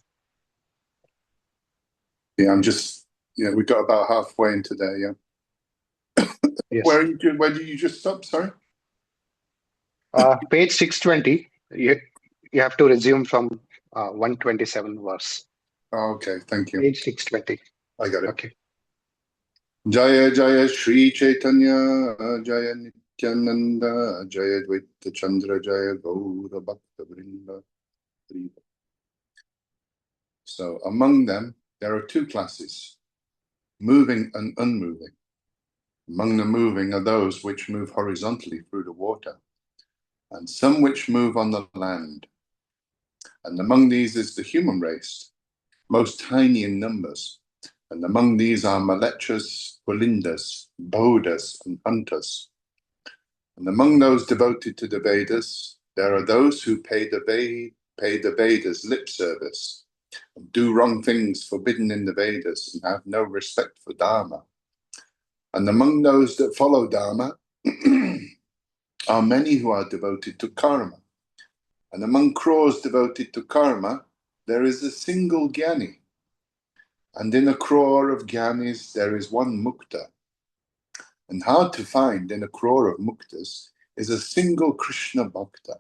Yeah, we got about halfway into there, yeah. Yes. Where did you just stop? Sorry? Page 620. You have to resume from 127 verse. Oh, okay, thank you. Page 620. I got it. Okay. Jaya Jaya Shri Chaitanya Jaya Nityananda Jaya Dvaita Chandra Jaya Gaura Bhakta Vrinda. So among them, there are two classes, moving and unmoving. Among the moving are those which move horizontally through the water, and some which move on the land. And among these is the human race, most tiny in numbers. And among these are Malechas, Pulindas, Bodhas, and Hunters. And among those devoted to the Vedas, there are those who pay the Vedas lip service, and do wrong things forbidden in the Vedas, and have no respect for Dharma. And among those that follow Dharma are many who are devoted to karma. And among crores devoted to karma, there is a single Jnani. And in a crore of Jnanis, there is one Mukta. And hard to find in a crore of Muktas is a single Krishna Bhakta.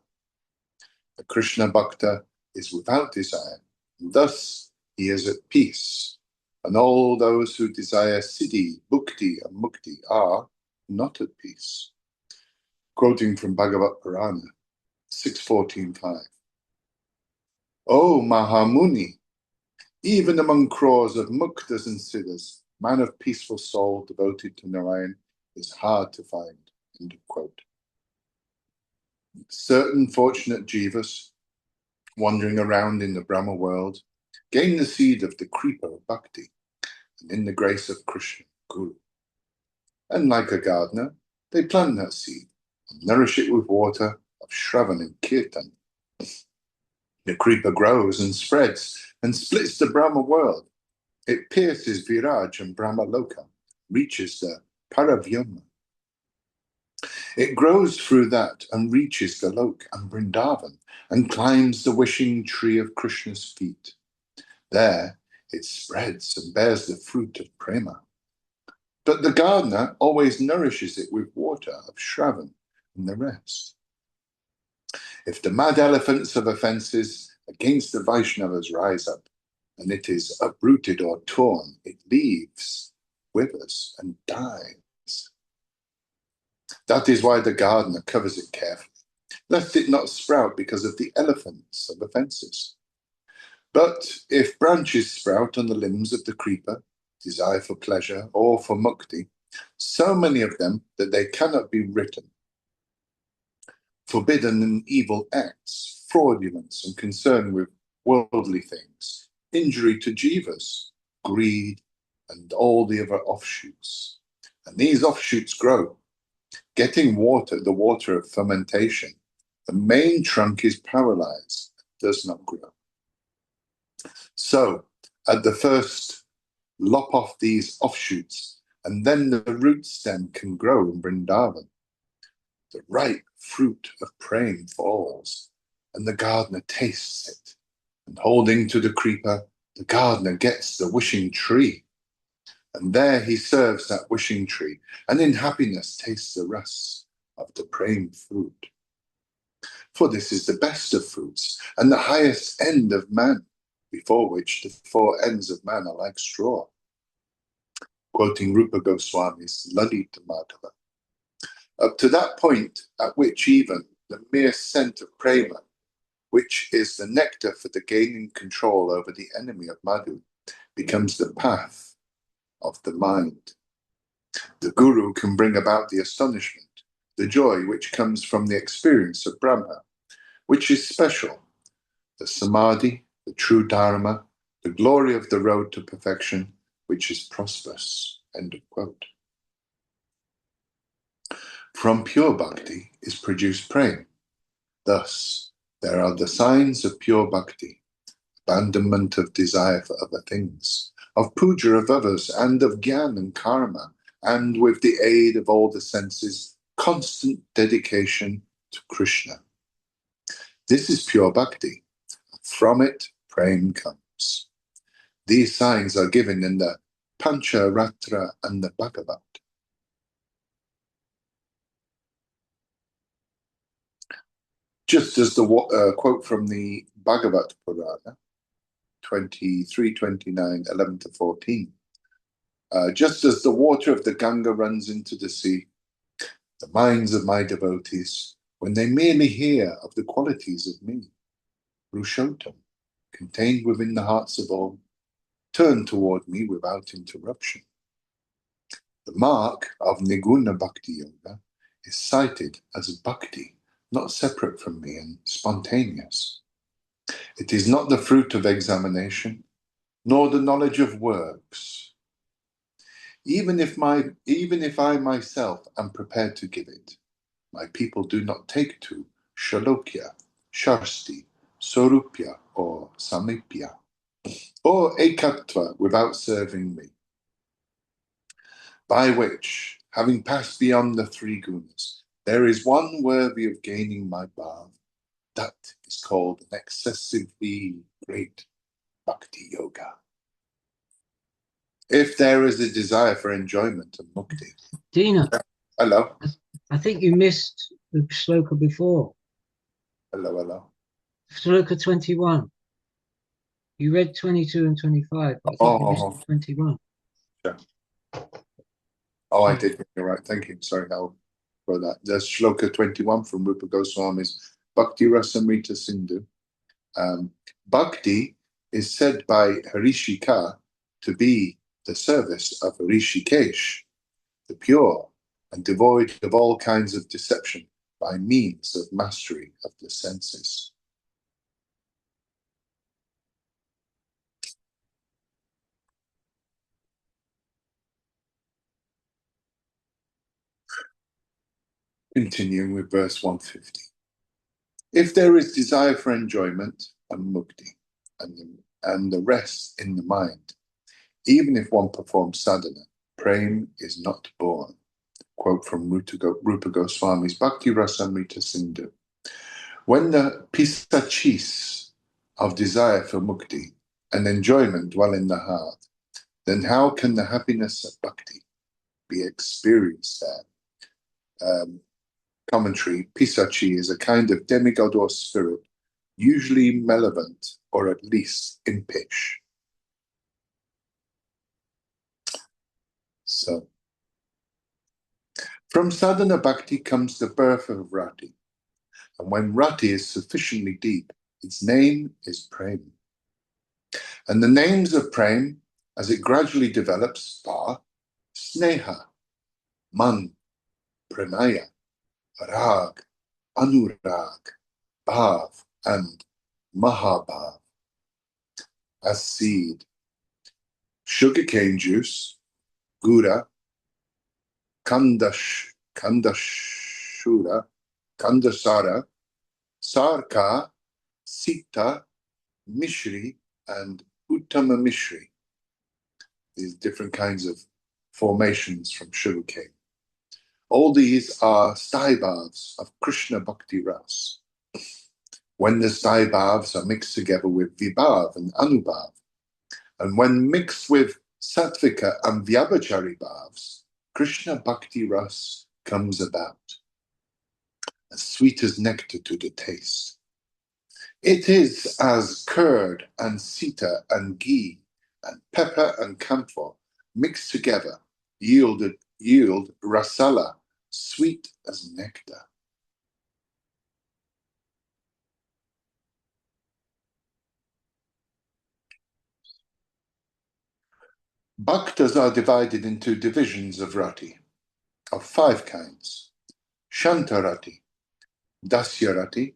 The Krishna Bhakta is without desire, and thus he is at peace. And all those who desire Siddhi, Bhukti, and Mukti are not at peace. Quoting from Bhagavad Purana 6.14.5. O Mahamuni, even among crores of muktas and siddhas, man of peaceful soul devoted to Narayan is hard to find. End of quote. Certain fortunate jivas wandering around in the Brahma world gain the seed of the creeper of bhakti, and in the grace of Krishna, Guru. And like a gardener, they plant that seed and nourish it with water of Shravan and Kirtan. The creeper grows and spreads and splits the Brahma world. It pierces Viraj and Brahma Loka, reaches the Paravyama. It grows through that and reaches the Lok and Vrindavan and climbs the wishing tree of Krishna's feet. There it spreads and bears the fruit of prema. But the gardener always nourishes it with water of Shravan and the rest. If the mad elephants of offences against the Vaishnavas rise up, and it is uprooted or torn, it leaves, withers, and dies. That is why the gardener covers it carefully, lest it not sprout because of the elephants of offences. But if branches sprout on the limbs of the creeper, desire for pleasure or for mukti, so many of them that they cannot be written, forbidden and evil acts, fraudulence and concern with worldly things, injury to jivas, greed, and all the other offshoots. And these offshoots grow. Getting water, the water of fermentation, the main trunk is paralyzed, does not grow. So, at the first, lop off these offshoots, and then the root stem can grow in Vrindavan. The ripe fruit of praying falls, and the gardener tastes it. And holding to the creeper, the gardener gets the wishing tree. And there he serves that wishing tree, and in happiness tastes the rest of the praying fruit. For this is the best of fruits, and the highest end of man, before which the four ends of man are like straw. Quoting Rupa Goswami's Lalita Madhava. Up to that point at which even the mere scent of prema, which is the nectar for the gaining control over the enemy of Madhu, becomes the path of the mind. The Guru can bring about the astonishment, the joy which comes from the experience of Brahma, which is special, the samadhi, the true dharma, the glory of the road to perfection, which is prosperous. End of quote. From pure bhakti is produced prema. Thus, there are the signs of pure bhakti, abandonment of desire for other things, of puja of others, and of jnana and karma, and with the aid of all the senses, constant dedication to Krishna. This is pure bhakti. From it, prema comes. These signs are given in the Pancharatra and the Bhagavat. Just as the quote from the Bhagavat Purana, 23, 29, 11 to 14. Just as the water of the Ganga runs into the sea, the minds of my devotees, when they merely hear of the qualities of me, Purushottam, contained within the hearts of all, turn toward me without interruption. The mark of Niguna Bhakti Yoga is cited as bhakti, not separate from me and spontaneous. It is not the fruit of examination, nor the knowledge of works. Even if I myself am prepared to give it, my people do not take to Shalokya, Shasti, Sorupya, or Samipya, or Ekatva without serving me. By which, having passed beyond the three gunas, there is one worthy of gaining my bhav. That is called an excessively great bhakti yoga. If there is a desire for enjoyment and mukti. Dina. Hello. I think you missed the shloka before. Hello. Shloka 21. You read 22 and 25, but I think you missed 21. Sure. Oh, I did. You're right. Thank you. Sorry, I'll for that. There's shloka 21 from Rupa Goswami's Bhakti Rasamrita Sindhu. Bhakti is said by Harishika to be the service of Rishikesh, the pure and devoid of all kinds of deception by means of mastery of the senses. Continuing with verse 150. If there is desire for enjoyment and mukti, and the rest in the mind, even if one performs sadhana, prema is not born. Quote from Rupa Goswami's Bhakti Rasamrita Sindhu. When the pisachis of desire for mukti and enjoyment dwell in the heart, then how can the happiness of bhakti be experienced there? Commentary, Pisachi is a kind of demigod or spirit, usually malevolent or at least impish. So, from sadhana bhakti comes the birth of rati, and when rati is sufficiently deep, its name is prema. And the names of prema, as it gradually develops, are sneha, man, pranaya, rag, anurag, bhav, and mahabhav. As seed, sugarcane juice, gura, kandashura, kandasara, sarka, sita, mishri, and uttama mishri. These different kinds of formations from sugarcane. All these are staibhavs of Krishna Bhakti Ras. When the staibhavs are mixed together with vibhav and anubhav, and when mixed with sattvika and vyabhachari bhavs, Krishna Bhakti Ras comes about, as sweet as nectar to the taste. It is as curd and sita and ghee and pepper and camphor mixed together yield rasala, sweet as nectar. Bhaktas are divided into divisions of rati, of 5 kinds: Shantarati, Dasyarati,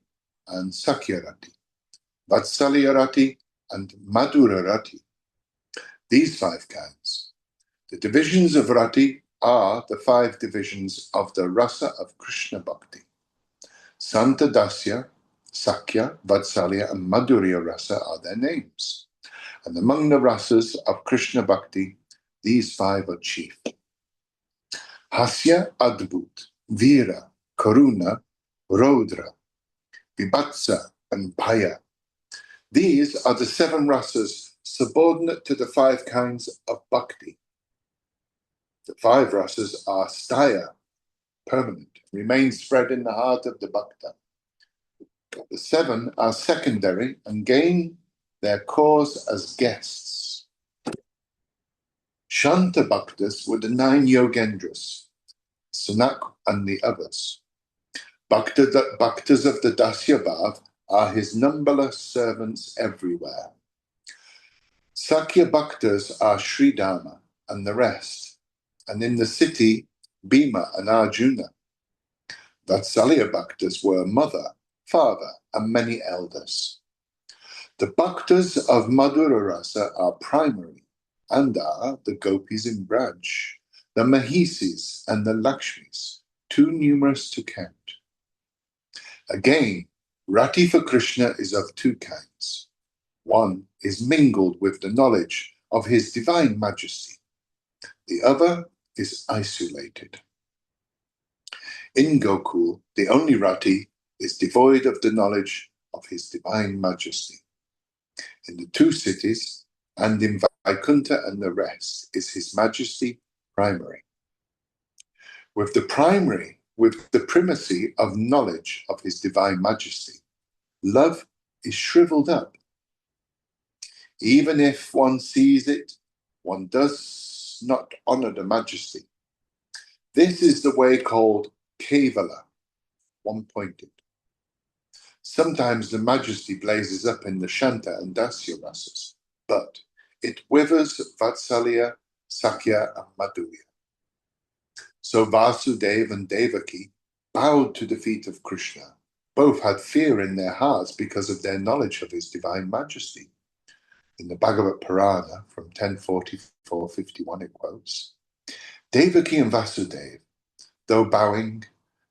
and Sakyarati. Vatsalya Rati, and Madhura Rati. These 5 kinds. The divisions of Rati are the 5 divisions of the rasa of Krishna Bhakti. Santa Dasya, Sakya, Vatsalya, and Madhurya rasa are their names. And among the rasas of Krishna Bhakti, these 5 are chief. Hasya, Adbhut, Veera, Karuna, Rodra, Vibhatsa, and Bhaya. These are the 7 rasas subordinate to the 5 kinds of bhakti. The 5 rasas are staya, permanent, remain spread in the heart of the bhakta. The 7 are secondary and gain their cause as guests. Shanta bhaktas were the 9 yogendras, Sanak and the others. Bhaktas of the Dasya Bhav are his numberless servants everywhere. Sakya Bhaktas are Sridharma and the rest, and in the city, Bhima and Arjuna. Vatsalya Bhaktas were mother, father, and many elders. The Bhaktas of Madhura Rasa are primary and are the Gopis in Braj, the Mahisis and the Lakshmis, too numerous to count. Again, Rati for Krishna is of 2 kinds. One is mingled with the knowledge of his divine majesty. The other is isolated. In Gokul, the only Rati is devoid of the knowledge of his divine majesty. In the 2 cities, and in Vaikuntha and the rest, is his majesty primary. With the primacy of knowledge of his divine majesty, love is shriveled up. Even if one sees it, one does not honor the majesty. This is the way called Kevala, one-pointed. Sometimes the majesty blazes up in the Shanta and Dasya rasas, but it withers Vatsalya, Sakya, and Madhurya. So Vasudeva and Devaki bowed to the feet of Krishna. Both had fear in their hearts because of their knowledge of his divine majesty. In the Bhagavad Purana from 1044-51 it quotes, Devaki and Vasudeva, though bowing,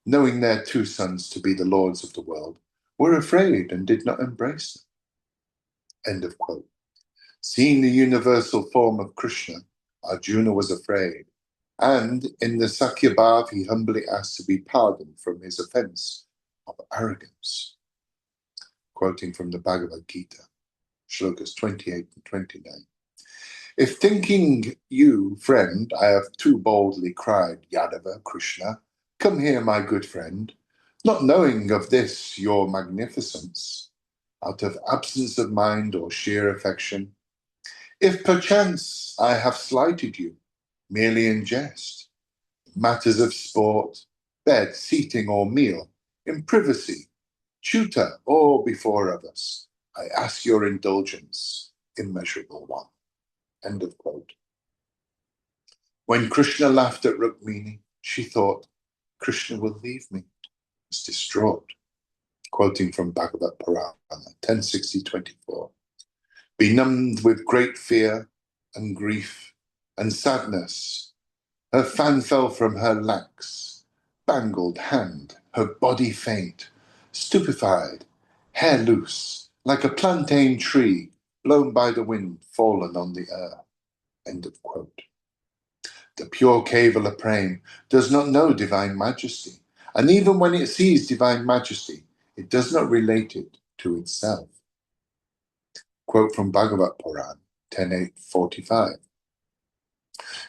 knowing their 2 sons to be the lords of the world, were afraid and did not embrace them. End of quote. Seeing the universal form of Krishna, Arjuna was afraid, and in the Sakya Bhav he humbly asked to be pardoned from his offense of arrogance. Quoting from the Bhagavad Gita, shlokas 28 and 29. If thinking you, friend, I have too boldly cried, Yadava, Krishna, come here, my good friend, not knowing of this your magnificence, out of absence of mind or sheer affection, if perchance I have slighted you, merely in jest, matters of sport, bed, seating, or meal, in privacy, tutor, or before others, I ask your indulgence, immeasurable one. End of quote. When Krishna laughed at Rukmini, she thought, Krishna will leave me. Was distraught. Quoting from Bhagavad Purana, 1060-24. Benumbed with great fear and grief and sadness, her fan fell from her lax, bangled hand, her body faint, stupefied, hair loose, like a plantain tree blown by the wind, fallen on the earth. End of quote. The pure Kevala Prem does not know divine majesty, and even when it sees divine majesty, it does not relate it to itself. Quote from Bhagavad Puran, 10.8.45.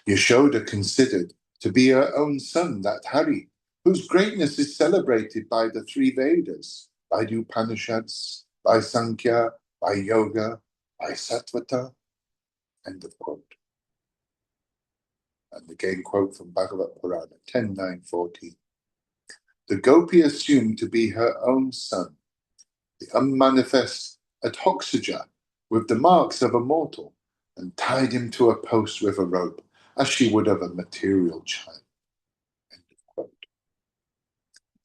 Yashoda considered to be her own son, that Hari, whose greatness is celebrated by the 3 Vedas, by the Upanishads, by Sankhya, by Yoga, by Sattvata. End of quote. And again, quote from Bhagavad Purana, 10.9.14. The gopi assumed to be her own son, the unmanifest Adhokshaja, with the marks of a mortal, and tied him to a post with a rope, as she would of a material child. End of quote.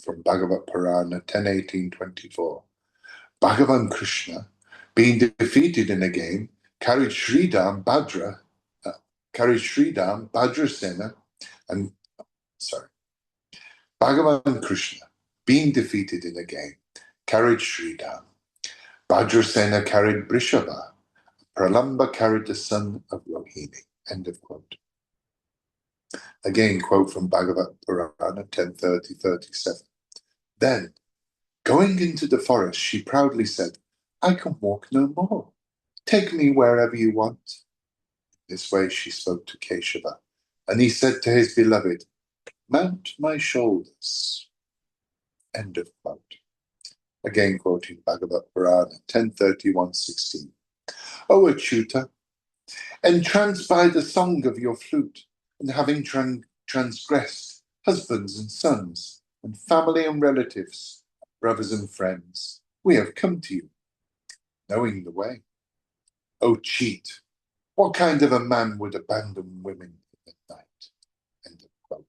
From Bhagavad Purana 10.18.24. Bhagavan Krishna, Being defeated in a game, carried Sridham, Bhadrasena, and Bhagavan Krishna, being defeated in a game, carried Sridham. Bhadrasena carried Brishabha. Pralamba carried the son of Rohini. End of quote. Again, quote from Bhagavat Purana 10:30-37. Then, going into the forest, she proudly said, I can walk no more. Take me wherever you want. This way she spoke to Keshava, and he said to his beloved, Mount my shoulders. End of quote. Again quoting Bhagavat Purana 10:31-16. O Achyuta, entranced by the song of your flute, and having transgressed husbands and sons, and family and relatives, brothers and friends, we have come to you, knowing the way. O cheat, what kind of a man would abandon women in the night? End of quote.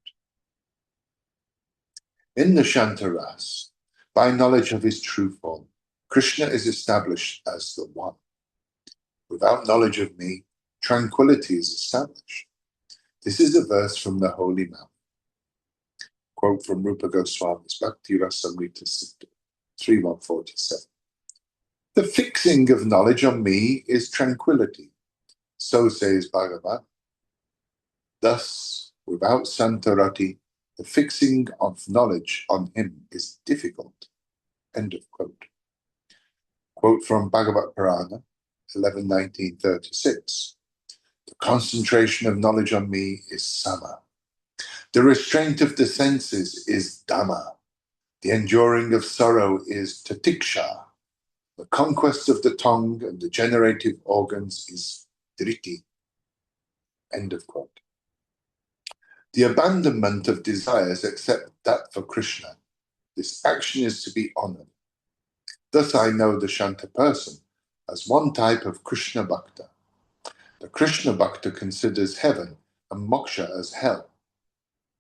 In the Shantaras, by knowledge of his true form, Krishna is established as the one. Without knowledge of me, tranquility is established. This is a verse from the Holy Mount. Quote from Rupa Goswami's Bhakti Rasamrita Siddha 3.147. The fixing of knowledge on me is tranquility. So says Bhagavan. Thus, without Santarati, the fixing of knowledge on him is difficult. End of quote. Quote from Bhagavat Purana 11:19-36. The concentration of knowledge on me is sama. The restraint of the senses is dhamma. The enduring of sorrow is tatiksha. The conquest of the tongue and the generative organs is driti. End of quote. The abandonment of desires except that for Krishna. This action is to be honored. Thus I know the Shanta person as one type of Krishna Bhakta. The Krishna Bhakta considers heaven and moksha as hell.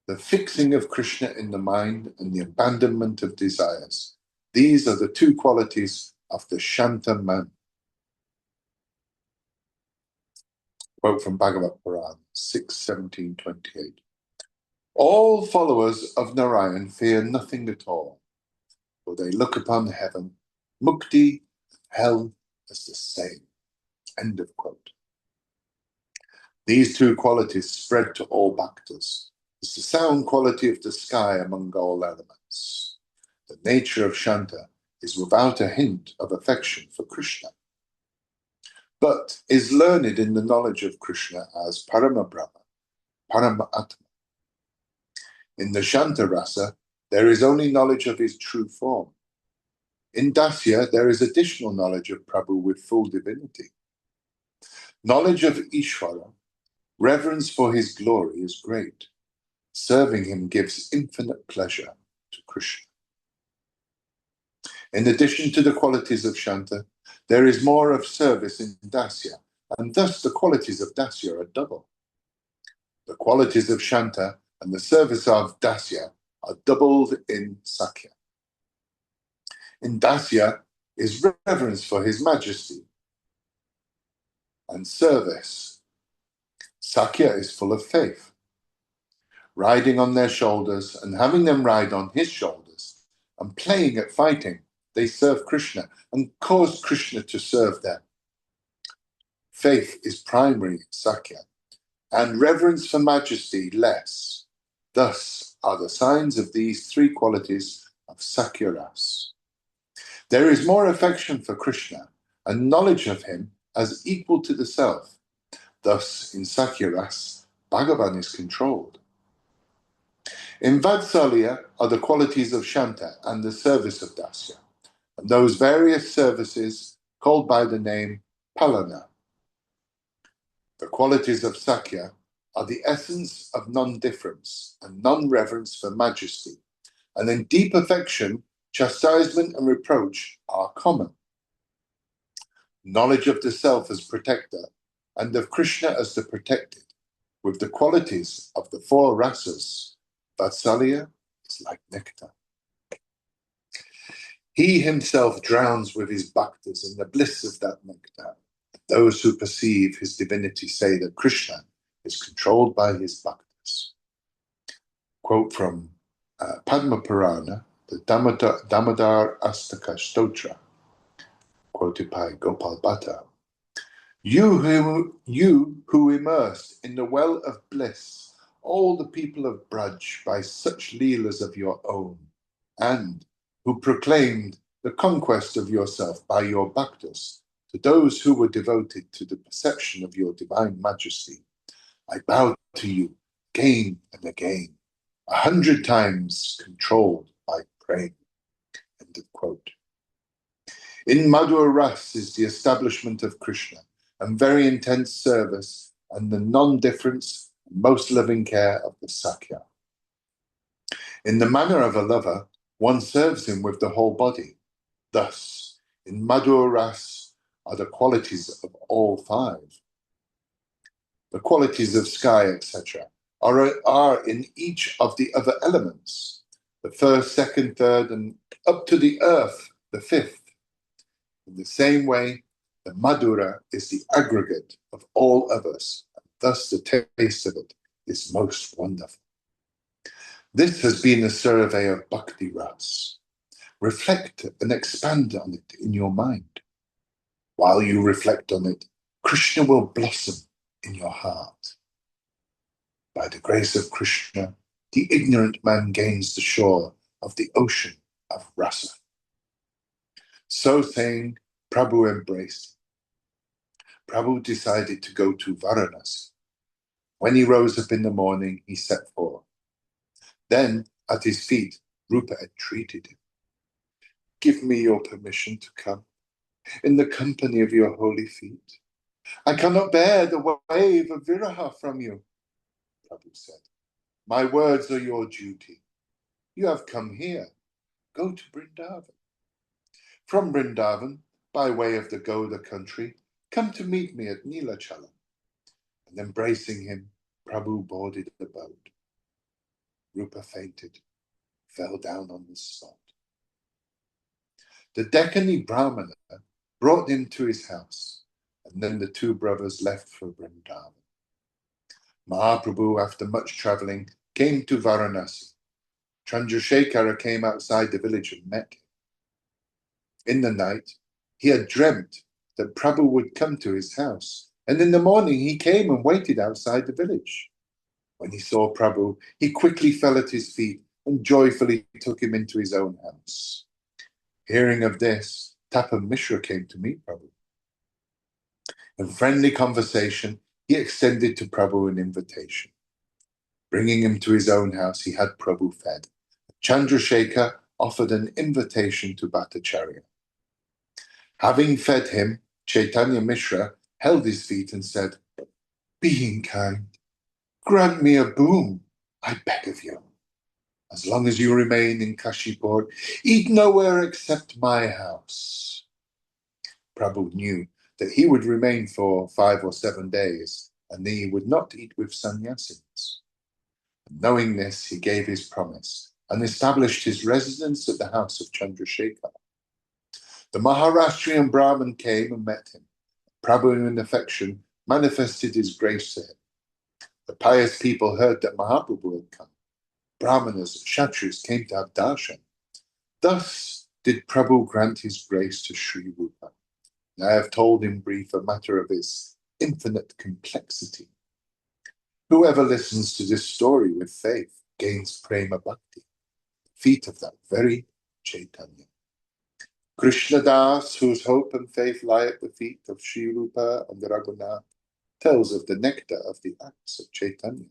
The fixing of Krishna in the mind and the abandonment of desires. These are the two qualities of the Shanta man. Quote from Bhagavat Purana 6:17-28. All followers of Narayan fear nothing at all, for they look upon heaven, mukti, and hell as the same. End of quote. These two qualities spread to all bhaktas. It's the sound quality of the sky among all elements. The nature of Shanta is without a hint of affection for Krishna, but is learned in the knowledge of Krishna as Parama Brahma, Parama Atma. In the Shanta Rasa, there is only knowledge of his true form. In Dasya, there is additional knowledge of Prabhu with full divinity. Knowledge of Ishvara, reverence for his glory is great. Serving him gives infinite pleasure to Krishna. In addition to the qualities of Shanta, there is more of service in Dasya, and thus the qualities of Dasya are double. The qualities of Shanta and the service of Dasya are doubled in Sakya. In Dasya is reverence for his majesty and service. Sakya is full of faith. Riding on their shoulders and having them ride on his shoulders and playing at fighting, they serve Krishna and cause Krishna to serve them. Faith is primary in Sakya, and reverence for majesty less. Thus are the signs of these three qualities of Sakya Ras. There is more affection for Krishna and knowledge of him as equal to the self. Thus, in Sakya Ras, Bhagavan is controlled. In Vatsalya are the qualities of Shanta and the service of Dasya, and those various services called by the name Palana. The qualities of Sakya are the essence of non-difference and non-reverence for majesty, and in deep affection, chastisement and reproach are common. Knowledge of the self as protector and of Krishna as the protected, with the qualities of the four rasas. Vatsalya is like nectar. He himself drowns with his bhaktas in the bliss of that nectar. Those who perceive his divinity say that Krishna is controlled by his bhaktas. Quote from Padma Purana, the Damodar Astaka Stotra, quoted by Gopal Bhatta. You who immersed in the well of bliss all the people of Braj by such leelas of your own, and who proclaimed the conquest of yourself by your bhaktas to those who were devoted to the perception of your divine majesty, I bow to you again and again, 100 times controlled by praying. End of quote. In Madhya Ras is the establishment of Krishna and very intense service and the non-difference and most loving care of the Sakya. In the manner of a lover, one serves him with the whole body. Thus, in Madhya Ras are the qualities of all five. The qualities of sky, etc., are in each of the other elements, the first, second, third, and up to the earth, the fifth. In the same way, the Madhura is the aggregate of all others, and thus the taste of it is most wonderful. This has been a survey of Bhakti Ras. Reflect and expand on it in your mind. While you reflect on it, Krishna will blossom in your heart. By the grace of Krishna, the ignorant man gains the shore of the ocean of Rasa. So saying, Prabhu embraced him. Prabhu decided to go to Varanasi. When he rose up in the morning, he set forth. Then, at his feet, Rupa entreated him. Give me your permission to come in the company of your holy feet. I cannot bear the wave of viraha from you. Prabhu said, my words are your duty. You have come here. Go to Vrindavan. From Vrindavan, by way of the Goda country, come to meet me at Neelachala. And embracing him, Prabhu boarded the boat. Rupa fainted, fell down on the spot. The Deccan Brahmana brought him to his house, and then the two brothers left for Vrindavan. Mahaprabhu, after much travelling, came to Varanasi. Chandrasekhara came outside the village and met him. In the night, he had dreamt that Prabhu would come to his house, and in the morning he came and waited outside the village. When he saw Prabhu, he quickly fell at his feet and joyfully took him into his own house. Hearing of this, Tapan Mishra came to meet Prabhu. In friendly conversation, he extended to Prabhu an invitation. Bringing him to his own house, he had Prabhu fed. Chandrasekhar offered an invitation to Bhattacharya. Having fed him, Chaitanya Mishra held his feet and said, being kind, grant me a boon, I beg of you. As long as you remain in Kashipur, eat nowhere except my house. Prabhu knew that he would remain for 5 or 7 days, and he would not eat with sannyasins. Knowing this, he gave his promise and established his residence at the house of Chandrasekhar. The Maharashtrian Brahmin came and met him. Prabhu, in affection, manifested his grace to him. The pious people heard that Mahaprabhu had come. Brahmanas and Kshatris came to have darshan. Thus did Prabhu grant his grace to Sri Rupa. I have told in brief a matter of his infinite complexity. Whoever listens to this story with faith gains prema bhakti, feet of that very Chaitanya. Krishna Das, whose hope and faith lie at the feet of Sri Rupa and Raghunath, tells of the nectar of the acts of Chaitanya,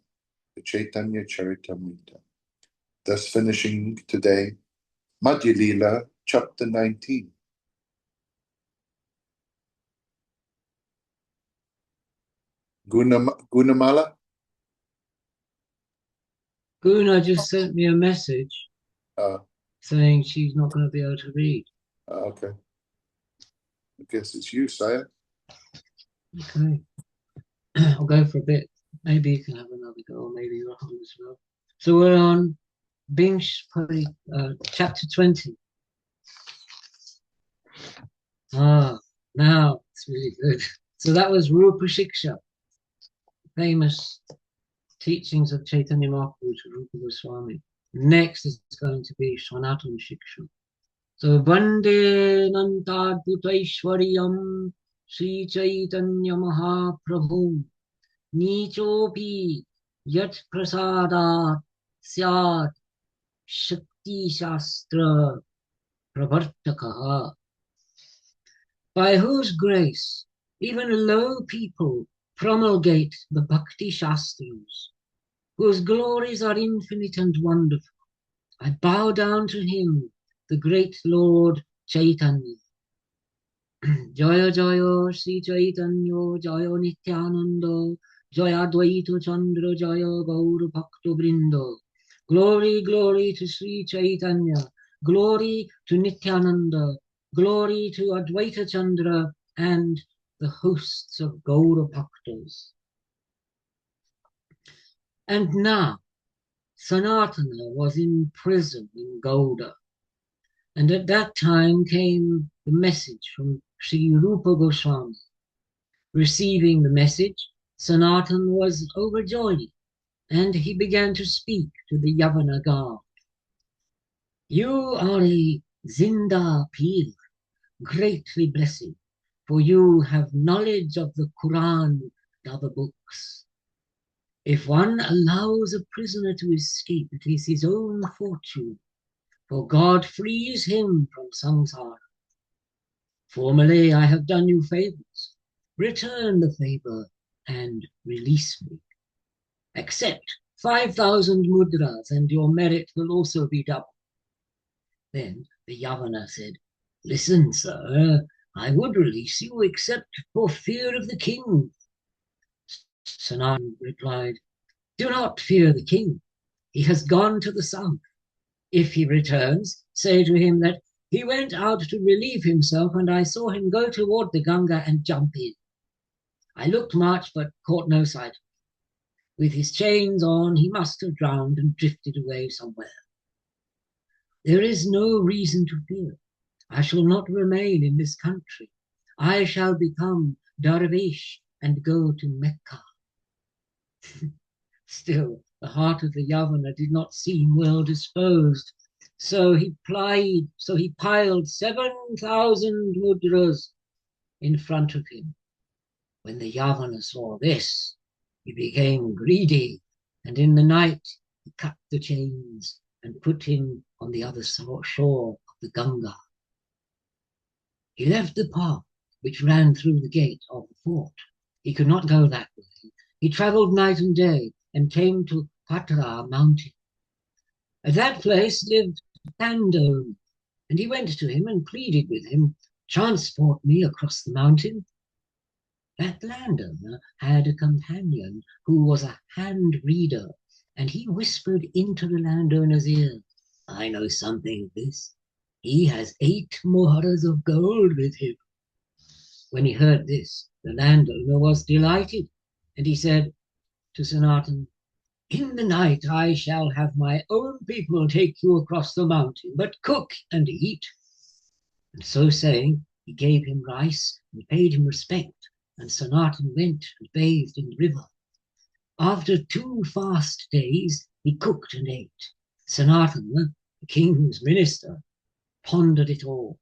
the Chaitanya Charitamrta. Thus finishing today, Madhya Lila, chapter 19. Gunamala? Guna just sent me a message saying she's not going to be able to read. Okay. I guess it's you, Saya. Okay. I'll go for a bit. Maybe you can have another go, or maybe Rahul as well. So we're on Chapter 20. Ah, now it's really good. So that was Rupa Shiksha, famous teachings of Chaitanya Mahaprabhu to Rupa Goswami. Next is going to be Sanatana Shiksha. So Vande Nantadbhutaishwariyam Sri Chaitanya Mahaprabhu Nichopi Yat Prasadat Syat Shakti Shastra Pravartakaha, by whose grace even low people promulgate the Bhakti Shastras, whose glories are infinite and wonderful. I bow down to him, the great Lord Chaitanya. Jaya Jaya Sri Chaitanya, Jaya Nityananda, Jaya Dvaita Chandra, Jaya Gaur Bhakta Brinda. Glory, glory to Sri Chaitanya, glory to Nityananda, glory to Advaita Chandra and the hosts of Gaura Bhaktas. And now, Sanatana was in prison in Gauda. And at that time came the message from Sri Rupa Goswami. Receiving the message, Sanatana was overjoyed, and he began to speak to the Yavana guard. You are a Zinda Pir, greatly blessed, for you have knowledge of the Quran and other books. If one allows a prisoner to escape, it is his own fortune, for God frees him from samsara. Formerly I have done you favors. Return the favor and release me. Accept 5,000 mudras and your merit will also be doubled. Then the Yavana said, Listen, sir, I would release you except for fear of the king. Sanatana replied, Do not fear the king. He has gone to the south. If he returns, say to him that he went out to relieve himself and I saw him go toward the Ganga and jump in. I looked much but caught no sight of him. With his chains on, he must have drowned and drifted away somewhere. There is no reason to fear. I shall not remain in this country. I shall become Darvish and go to Mecca. Still, the heart of the Yavana did not seem well disposed. So he piled 7,000 mudras in front of him. When the Yavana saw this, he became greedy, and in the night he cut the chains and put him on the other shore of the Ganga. He left the path which ran through the gate of the fort. He could not go that way. He traveled night and day and came to Patra mountain. At that place lived Pandome, and he went to him and pleaded with him, Transport me across the mountain. That landowner had a companion who was a hand reader, and he whispered into the landowner's ear, I know something of this. He has 8 moharas of gold with him. When he heard this, the landowner was delighted, and he said to Sanatana, In the night I shall have my own people take you across the mountain, but cook and eat. And so saying, he gave him rice and paid him respect, and Sanatana went and bathed in the river. After 2 fast days, he cooked and ate. Sanatana, the king's minister, pondered it all.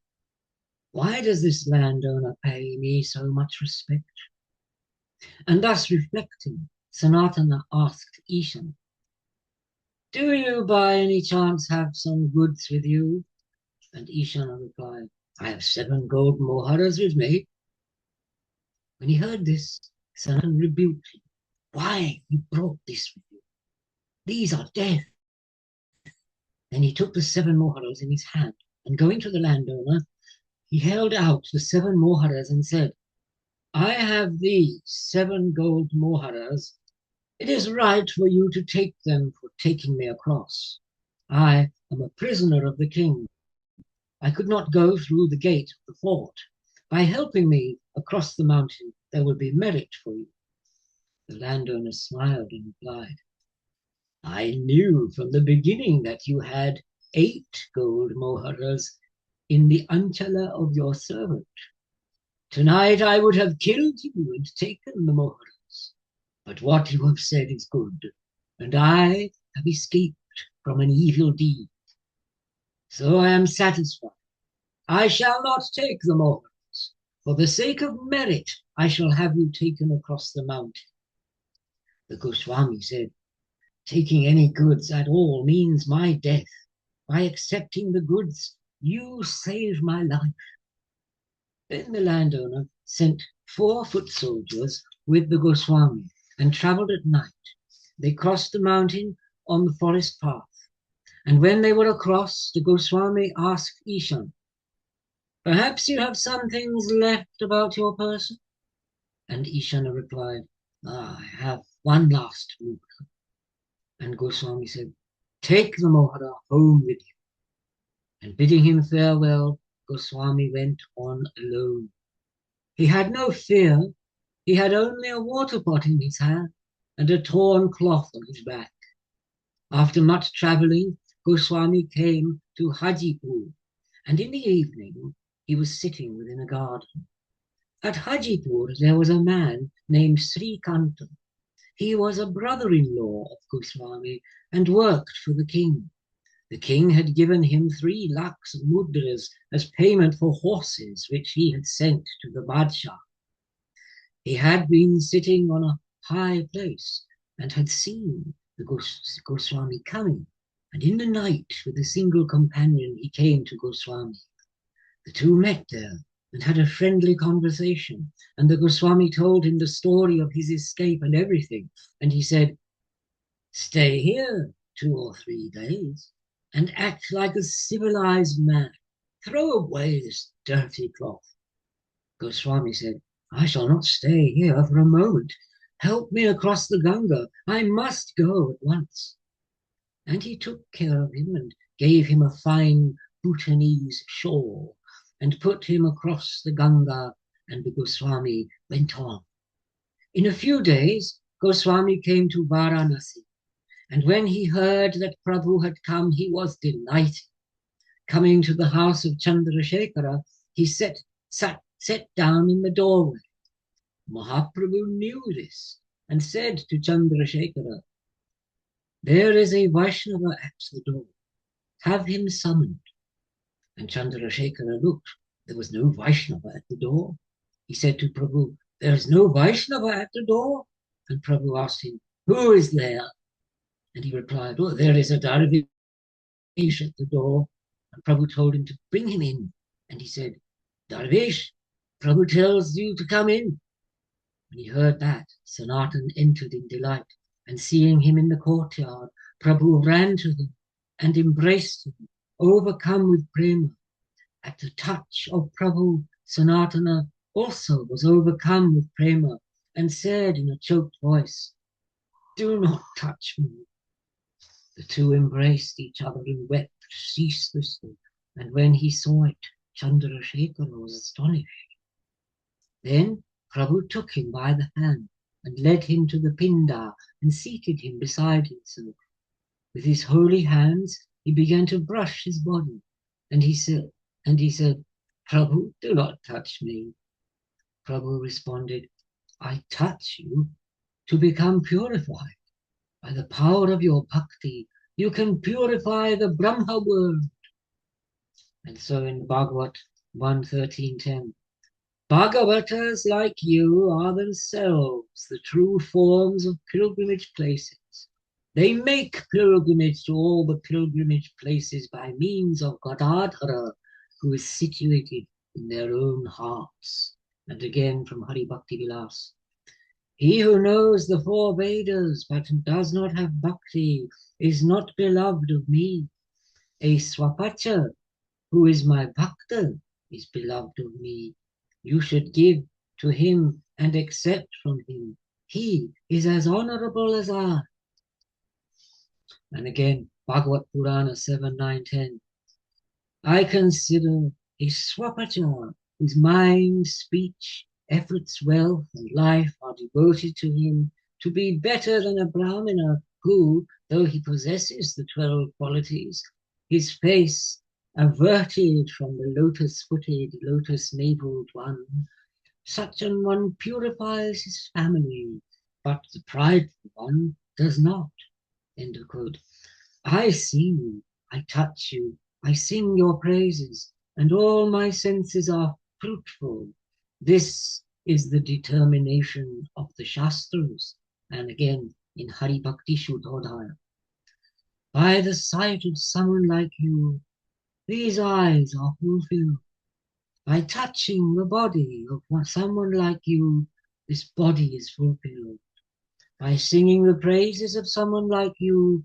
Why does this landowner pay me so much respect? And thus reflecting, Sanatana asked Ishan, Do you by any chance have some goods with you? And Ishana replied, I have 7 gold moharas with me. When he heard this, Sanatana rebuked him. Why you brought this with you? These are dead. Then he took the 7 moharas in his hand, and going to the landowner, he held out the 7 moharas and said, I have these 7 gold moharas. It is right for you to take them for taking me across. I am a prisoner of the king. I could not go through the gate of the fort. By helping me across the mountain, there will be merit for you. The landowner smiled and replied, I knew from the beginning that you had 8 gold moharas in the anchala of your servant. Tonight I would have killed you and taken the Moharas, but what you have said is good, and I have escaped from an evil deed. So I am satisfied. I shall not take the Moharas. For the sake of merit, I shall have you taken across the mountain. The Goswami said, taking any goods at all means my death. By accepting the goods, you save my life. Then the landowner sent 4 foot soldiers with the Goswami and travelled at night. They crossed the mountain on the forest path. And when they were across, the Goswami asked Ishan, perhaps you have some things left about your person? And Ishana replied, I have one last move. And Goswami said, take the Mohara home with you. And bidding him farewell, Goswami went on alone. He had no fear. He had only a water pot in his hand and a torn cloth on his back. After much travelling, Goswami came to Hajipur, and in the evening he was sitting within a garden. At Hajipur there was a man named Srikanta. He was a brother-in-law of Goswami and worked for the king. The king had given him 3 lakhs mudras as payment for horses which he had sent to the Badshah. He had been sitting on a high place and had seen the Goswami coming, and in the night with a single companion he came to Goswami. The two met there and had a friendly conversation, and the Goswami told him the story of his escape and everything, and he said, stay here 2 or 3 days and act like a civilized man. Throw away this dirty cloth. Goswami said, I shall not stay here for a moment. Help me across the Ganga. I must go at once. And he took care of him and gave him a fine Bhutanese shawl and put him across the Ganga, and the Goswami went on. In a few days, Goswami came to Varanasi, and when he heard that Prabhu had come, he was delighted. Coming to the house of Chandrasekhara, he sat down in the doorway. Mahaprabhu knew this and said to Chandrasekhara, there is a Vaishnava at the door. Have him summoned. And Chandrasekhara looked. There was no Vaishnava at the door. He said to Prabhu, there is no Vaishnava at the door. And Prabhu asked him, who is there? And he replied, oh, there is a Darvish at the door. And Prabhu told him to bring him in. And he said, Darvish, Prabhu tells you to come in. When he heard that, Sanatan entered in delight, and seeing him in the courtyard, Prabhu ran to him and embraced him, overcome with prema. At the touch of Prabhu, Sanatana also was overcome with prema and said in a choked voice, do not touch me. The two embraced each other and wept ceaselessly, and when he saw it, Chandrasekhara was astonished. Then Prabhu took him by the hand and led him to the Pinda and seated him beside himself. With his holy hands, he began to brush his body, and he said, Prabhu, do not touch me. Prabhu responded, I touch you to become purified. By the power of your bhakti, you can purify the Brahma world. And so in Bhagavat 1.13.10, Bhagavatas like you are themselves the true forms of pilgrimage places. They make pilgrimage to all the pilgrimage places by means of Gadadhara, who is situated in their own hearts. And again from Hari Bhakti Vilas, he who knows the 4 Vedas but does not have bhakti is not beloved of me. A Swapacha, who is my bhakta, is beloved of me. You should give to him and accept from him. He is as honorable as I. And again, Bhagavad Purana 7, 9, 10. I consider a Swapacha whose mind, speech, efforts, wealth, and life are devoted to him to be better than a Brahmana who, though he possesses the 12 qualities, his face averted from the lotus-footed, lotus-naveled one, Such an one purifies his family, but the prideful one does not. End of quote. I see you, I touch you, I sing your praises, and all my senses are fruitful. This is the determination of the Shastras, and again in Hari Bhakti Shuddhodaya. By the sight of someone like you, these eyes are fulfilled. By touching the body of someone like you, this body is fulfilled. By singing the praises of someone like you,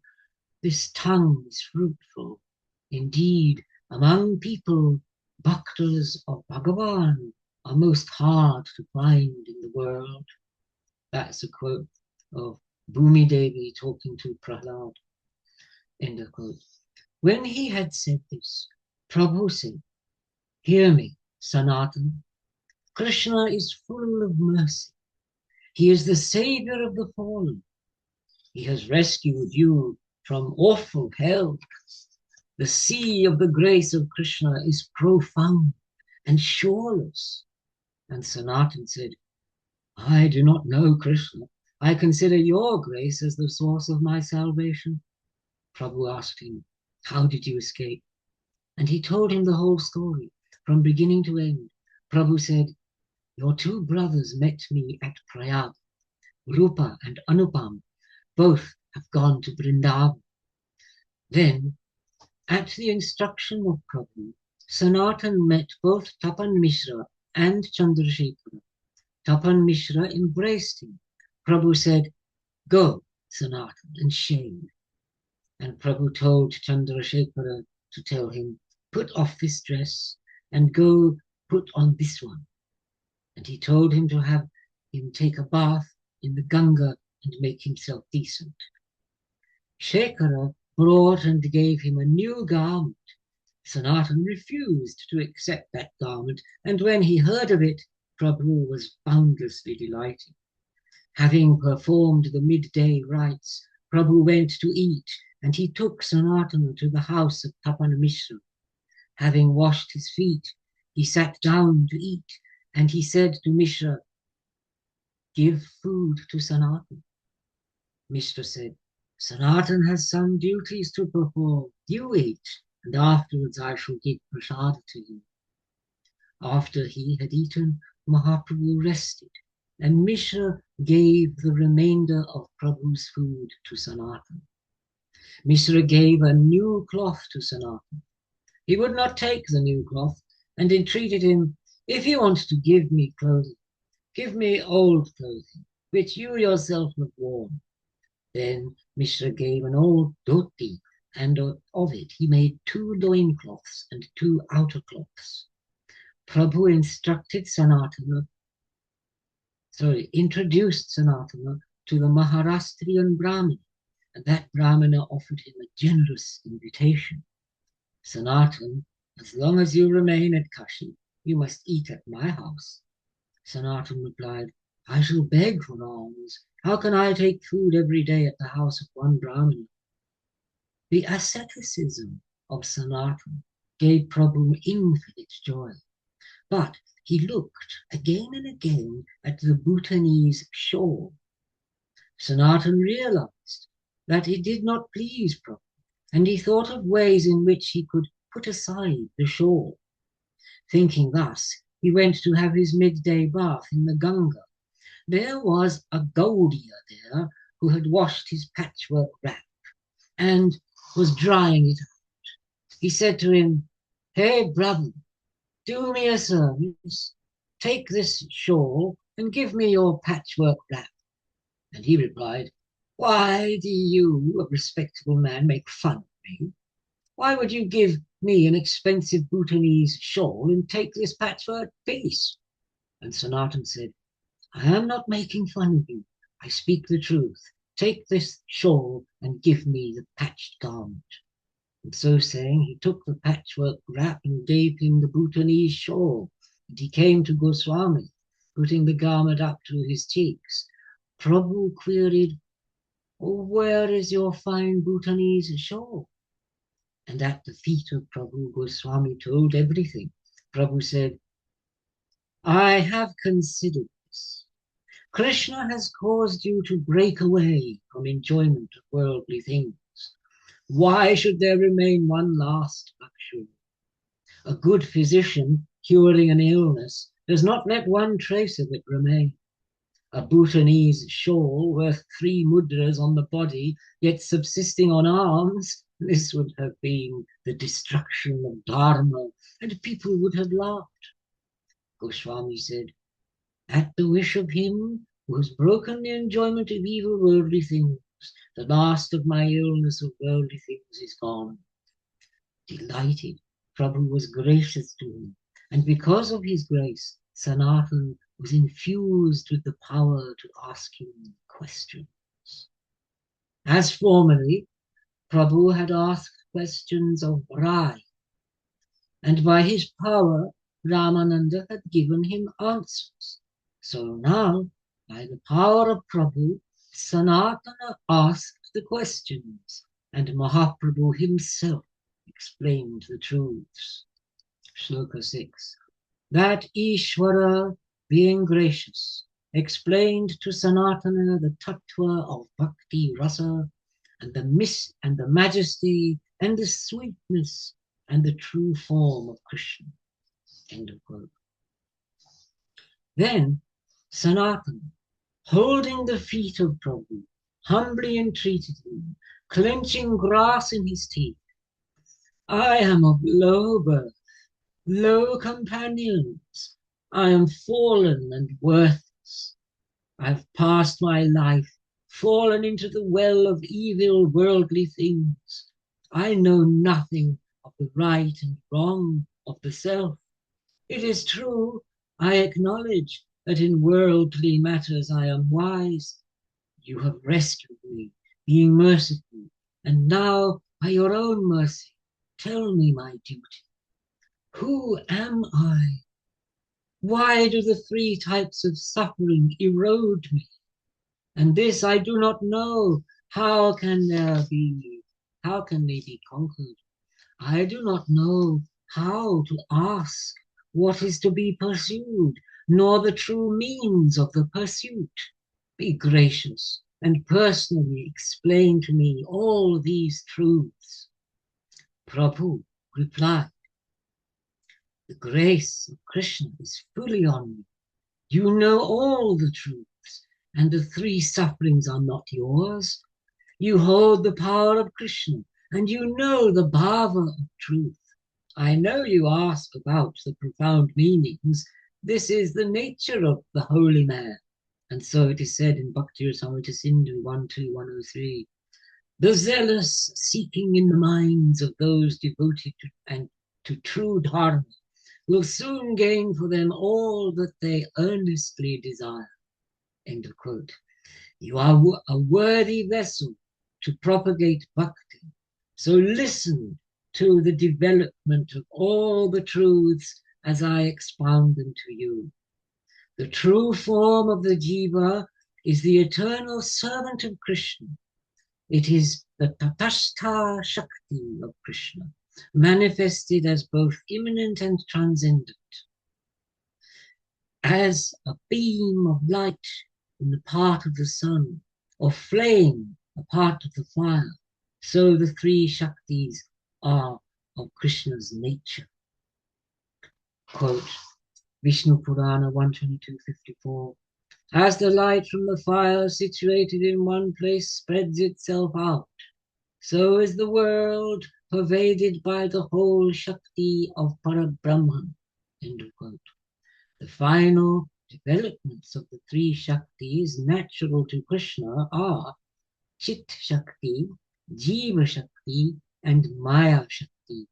this tongue is fruitful. Indeed, among people, bhaktas of Bhagavan are most hard to find in the world. That's a quote of Bhumi Devi talking to Prahlad. End of quote. When he had said this, Prabhu said, "Hear me, Sanatan. Krishna is full of mercy. He is the savior of the fallen. He has rescued you from awful hell. The sea of the grace of Krishna is profound and shoreless." And Sanatan said, "I do not know Krishna. I consider your grace as the source of my salvation." Prabhu asked him, "How did you escape?" And he told him the whole story, from beginning to end. Prabhu said, "Your two brothers met me at Prayag. Rupa and Anupam both have gone to Vrindavan." Then, at the instruction of Prabhu, Sanatan met both Tapan Mishra and Chandrasekhara. Tapan Mishra embraced him. Prabhu said, "Go, Sanatan, and shave." And Prabhu told Chandrasekhara to tell him, "Put off this dress and go put on this one." And he told him to have him take a bath in the Ganga and make himself decent. Shekhara brought and gave him a new garment. Sanatan refused to accept that garment, and when he heard of it, Prabhu was boundlessly delighted. Having performed the midday rites, Prabhu went to eat, and he took Sanatana to the house of Tapan Mishra. Having washed his feet, he sat down to eat, and he said to Mishra, "Give food to Sanatan." Mishra said, "Sanatan has some duties to perform. You eat, and afterwards I shall give prasad to you." After he had eaten, Mahaprabhu rested, and Mishra gave the remainder of Prabhu's food to Sanatan. Mishra gave a new cloth to Sanatan. He would not take the new cloth and entreated him, "If you want to give me clothing, give me old clothing, which you yourself have worn." Then Mishra gave an old dhoti, and of it he made 2 loincloths and 2 outer cloths. Prabhu introduced Sanatana to the Maharashtrian Brahmana, and that Brahmana offered him a generous invitation. "Sanatan, as long as you remain at Kashi, you must eat at my house." Sanatan replied, "I shall beg for alms. How can I take food every day at the house of one Brahmana?" The asceticism of Sanatan gave Prabhu infinite joy, but he looked again and again at the Bhutanese shawl. Sanatan realized that it did not please Prabhu, and he thought of ways in which he could put aside the shawl. Thinking thus, he went to have his midday bath in the Ganga. There was a Gaudiya there who had washed his patchwork wrap and was drying it out. He said to him, "Hey, brother, do me a service. Take this shawl and give me your patchwork wrap." And he replied, "Why do you, a respectable man, make fun of me? Why would you give me an expensive Bhutanese shawl and take this patchwork piece?" And Sanatan said, "I am not making fun of you. I speak the truth. Take this shawl and give me the patched garment." And so saying, he took the patchwork wrap and gave him the Bhutanese shawl. And he came to Goswami, putting the garment up to his cheeks. Prabhu queried, "Oh, where is your fine Bhutanese shawl?" And at the feet of Prabhu, Goswami told everything. Prabhu said, I have considered this. Krishna has caused you to break away from enjoyment of worldly things. Why should there remain one last luxury? A good physician curing an illness does not let one trace of it remain. A Bhutanese shawl worth 3 mudras on the body, yet subsisting on alms, this would have been the destruction of Dharma, and people would have laughed. Goswami said, at the wish of him who has broken the enjoyment of evil worldly things, the last of my illness of worldly things is gone. Delighted, Prabhu was gracious to him, and because of his grace, Sanatan was infused with the power to ask him questions. As formerly, Prabhu had asked questions of Rai, and by his power, Ramananda had given him answers. So now, by the power of Prabhu, Sanatana asked the questions, and Mahaprabhu himself explained the truths. Shloka 6. That Ishvara, being gracious, explained to Sanatana the tattva of bhakti rasa, and the majesty and the sweetness and the true form of Krishna. End of quote. Then Sanatana, holding the feet of Prabhu, humbly entreated him, clenching grass in his teeth. I am of low birth, low companions. I am fallen and worthless. I've passed my life, fallen into the well of evil worldly things. I know nothing of the right and wrong of the self. It is true, I acknowledge that in worldly matters I am wise. You have rescued me, being merciful, and now, by your own mercy, tell me my duty. Who am I? Why do the 3 types of suffering erode me? And this I do not know. How can they be conquered? I do not know how to ask what is to be pursued, nor the true means of the pursuit. Be gracious and personally explain to me all these truths. Prabhu replied, the grace of Krishna is fully on me. You know all the truths, and the 3 sufferings are not yours. You hold the power of Krishna, and you know the bhava of truth. I know you ask about the profound meanings. This is the nature of the holy man. And so it is said in Bhakti Rasamrita Sindhu 12103. The zealous seeking in the minds of those devoted to true dharma will soon gain for them all that they earnestly desire. End of quote. You are a worthy vessel to propagate bhakti. So listen to the development of all the truths as I expound them to you. The true form of the jiva is the eternal servant of Krishna. It is the tatastha shakti of Krishna, manifested as both immanent and transcendent. As a beam of light in the part of the sun, or flame a part of the fire, so the 3 Shaktis are of Krishna's nature. Quote, Vishnu Purana 122:54. As the light from the fire situated in one place spreads itself out, so is the world pervaded by the whole Shakti of Parabrahman. End of quote. The final developments of the 3 Shaktis natural to Krishna are Chit Shakti, Jiva Shakti, and Maya Shakti.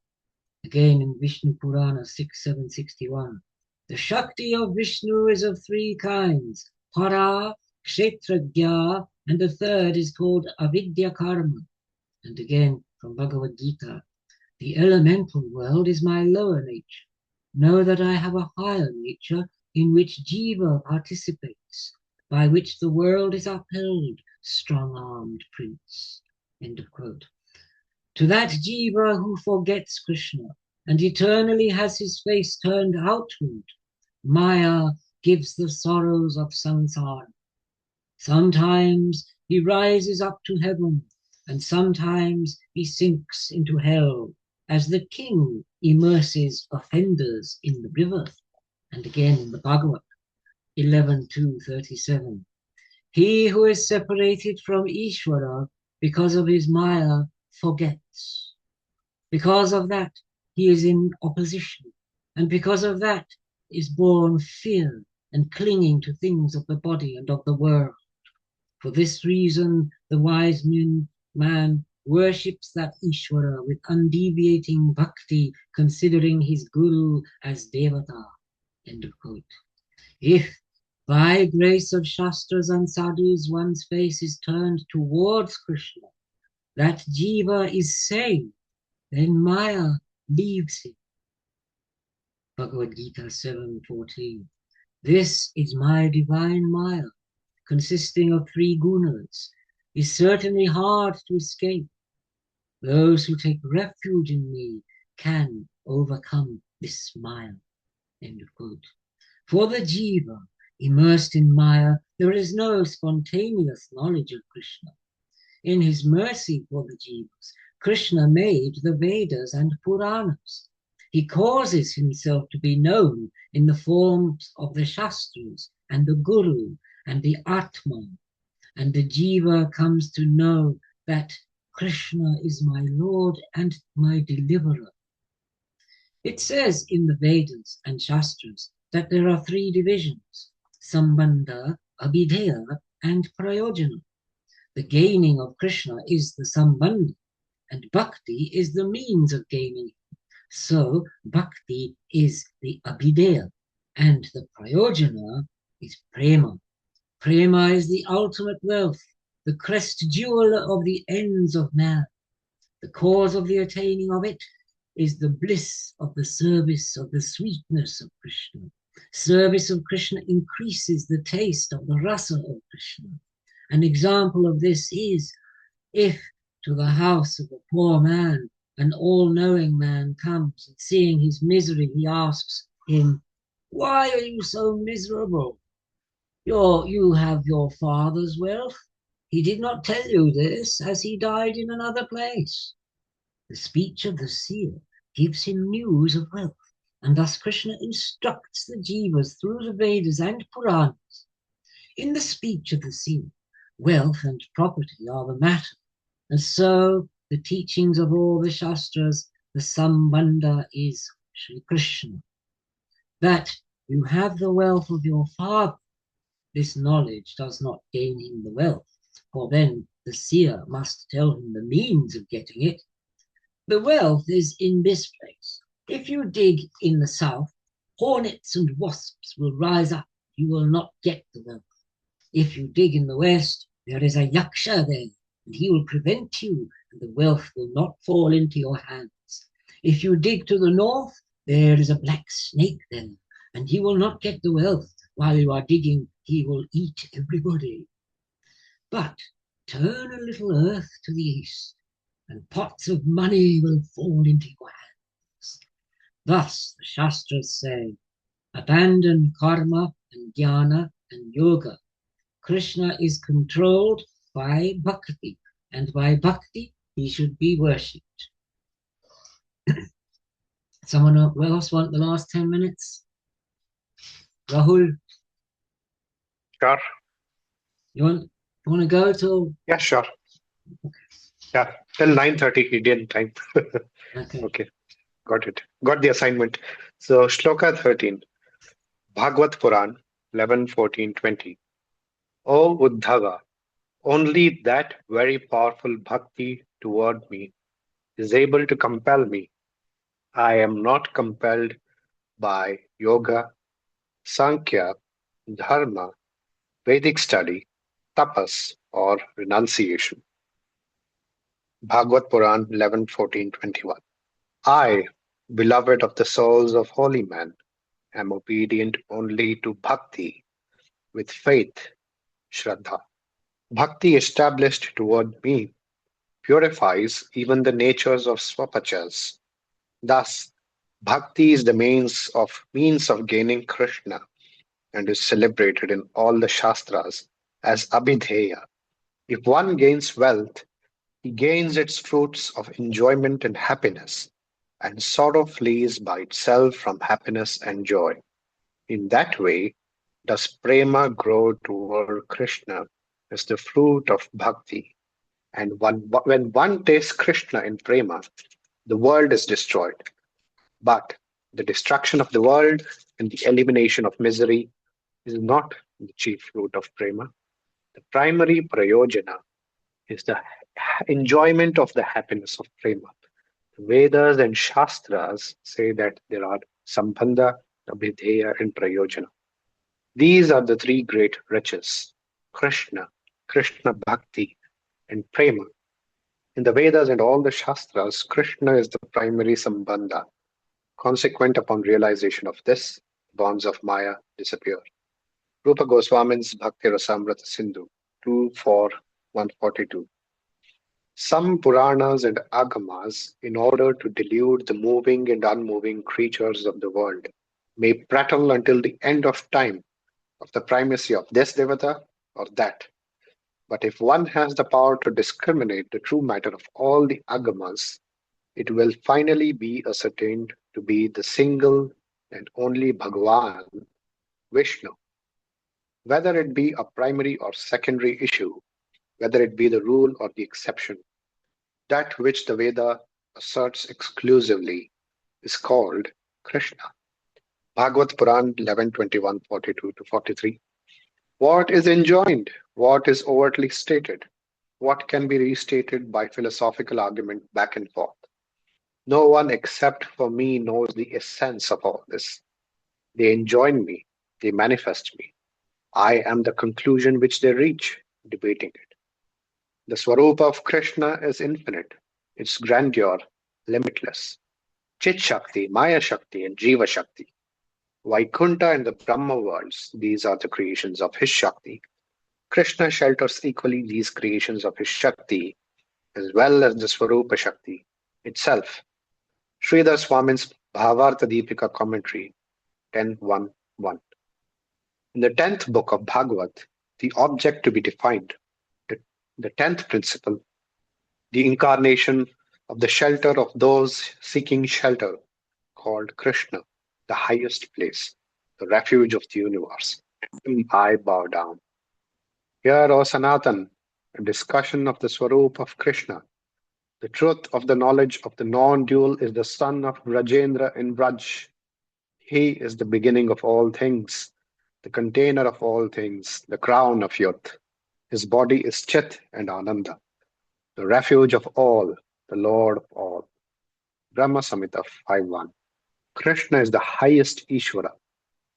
Again in Vishnu Purana 6.761. The Shakti of Vishnu is of 3 kinds, Para, Kshetragya, and the 3rd is called Avidya Karma. And again from Bhagavad Gita, the elemental world is my lower nature. Know that I have a higher nature in which Jiva participates, by which the world is upheld, strong-armed prince. End of quote. To that Jiva who forgets Krishna and eternally has his face turned outward, Maya gives the sorrows of samsara. Sometimes he rises up to heaven, and sometimes he sinks into hell, as the king immerses offenders in the river. And again in the Bhagavad, 11.2.37. He who is separated from Ishvara because of his Maya forgets. Because of that, he is in opposition, and because of that is born fear and clinging to things of the body and of the world. For this reason, the wise man worships that Ishvara with undeviating bhakti, considering his guru as devata. End of quote. If by grace of Shastras and Sadhus one's face is turned towards Krishna, that jiva is saved, then Maya leaves him. Bhagavad Gita 7.14. This is my divine Maya, consisting of 3 gunas, is certainly hard to escape. Those who take refuge in me can overcome this Maya. End of quote. For the jiva immersed in Maya, there is no spontaneous knowledge of Krishna. In his mercy for the jivas, Krishna made the Vedas and Puranas. He causes himself to be known in the forms of the Shastras and the Guru and the Atman, and the jiva comes to know that Krishna is my Lord and my deliverer. It says in the Vedas and Shastras that there are 3 divisions, Sambandha, Abhideya, and Prayojana. The gaining of Krishna is the Sambandha, and Bhakti is the means of gaining him. So Bhakti is the Abhideya, and the Prayojana is Prema. Prema is the ultimate wealth, the crest jewel of the ends of man. The cause of the attaining of it is the bliss of the service of the sweetness of Krishna. Service of Krishna increases the taste of the rasa of Krishna. An example of this is if to the house of a poor man an all-knowing man comes, and seeing his misery, he asks him, "Why are you so miserable? You have your father's wealth. He did not tell you this, as he died in another place." The speech of the seer gives him news of wealth, and thus Krishna instructs the jivas through the Vedas and Puranas. In the speech of the seer, wealth and property are the matter, and so the teachings of all the Shastras, the Sambandha is Sri Krishna. That you have the wealth of your father, this knowledge does not gain him the wealth, for then the seer must tell him the means of getting it. The wealth is in this place. If you dig in the south, hornets and wasps will rise up. You will not get the wealth. If you dig in the west, there is a yaksha there, and he will prevent you, and the wealth will not fall into your hands. If you dig to the north, there is a black snake there, and he will not get the wealth. While you are digging, he will eat everybody. But turn a little earth to the east, and pots of money will fall into your hands. Thus the Shastras say, abandon karma and jnana and yoga. Krishna is controlled by bhakti, and by bhakti he should be worshipped. Someone else want the last 10 minutes? Rahul? Sure. You want to go till? Yeah, sure. Yeah, till 9:30 Indian time. Okay. Okay, got it. Got the assignment. So, Shloka 13, Bhagavad Puran 11, 14, 20. O Uddhava, only that very powerful bhakti toward me is able to compel me. I am not compelled by yoga, Sankhya, Dharma, Vedic study, tapas, or renunciation. Bhagavad Puran 11, 14, 21. I, beloved of the souls of holy men, am obedient only to bhakti with faith, Shraddha. Bhakti established toward me purifies even the natures of swapachas. Thus, Bhakti is the means of gaining Krishna and is celebrated in all the Shastras as Abhidheya. If one gains wealth, he gains its fruits of enjoyment and happiness, and sorrow flees by itself from happiness and joy. In that way, does prema grow toward Krishna as the fruit of bhakti. And when one tastes Krishna in prema, the world is destroyed. But the destruction of the world and the elimination of misery is not the chief fruit of prema. The primary prayojana is the enjoyment of the happiness of prema. The Vedas and Shastras say that there are Sambandha, Abhidheya, and Prayojana. These are the three great riches: Krishna, Krishna Bhakti, and Prema. In the Vedas and all the Shastras, Krishna is the primary Sambandha. Consequent upon realization of this, bonds of Maya disappear. Rupa Goswami's Bhakti Rasamrita Sindhu 2.4.142. Some Puranas and Agamas, in order to delude the moving and unmoving creatures of the world, may prattle until the end of time of the primacy of this Devata or that. But if one has the power to discriminate the true matter of all the Agamas, it will finally be ascertained to be the single and only Bhagavan, Vishnu. Whether it be a primary or secondary issue, whether it be the rule or the exception, that which the Veda asserts exclusively is called Krishna. Bhagavad Puran 11:21-42-43. What is enjoined? What is overtly stated? What can be restated by philosophical argument back and forth? No one except for me knows the essence of all this. They enjoin me, they manifest me. I am the conclusion which they reach, debating it. The Swarupa of Krishna is infinite, its grandeur limitless. Chit Shakti, Maya Shakti, and Jiva Shakti. Vaikunta and the Brahma worlds, these are the creations of his Shakti. Krishna shelters equally these creations of his Shakti as well as the Swarupa Shakti itself. Sridhar Swami's Bhavartha Deepika commentary 10.1.1. In the 10th book of Bhagavad, the object to be defined, the 10th principle, the incarnation of the shelter of those seeking shelter, called Krishna, the highest place, the refuge of the universe. I bow down. Here, O Sanatan, a discussion of the Swarup of Krishna. The truth of the knowledge of the non-dual is the son of Rajendra in Braj. He is the beginning of all things, the container of all things, the crown of youth. His body is Chit and Ananda, the refuge of all, the Lord of all. Brahma Samhita 5.1. Krishna is the highest Ishvara,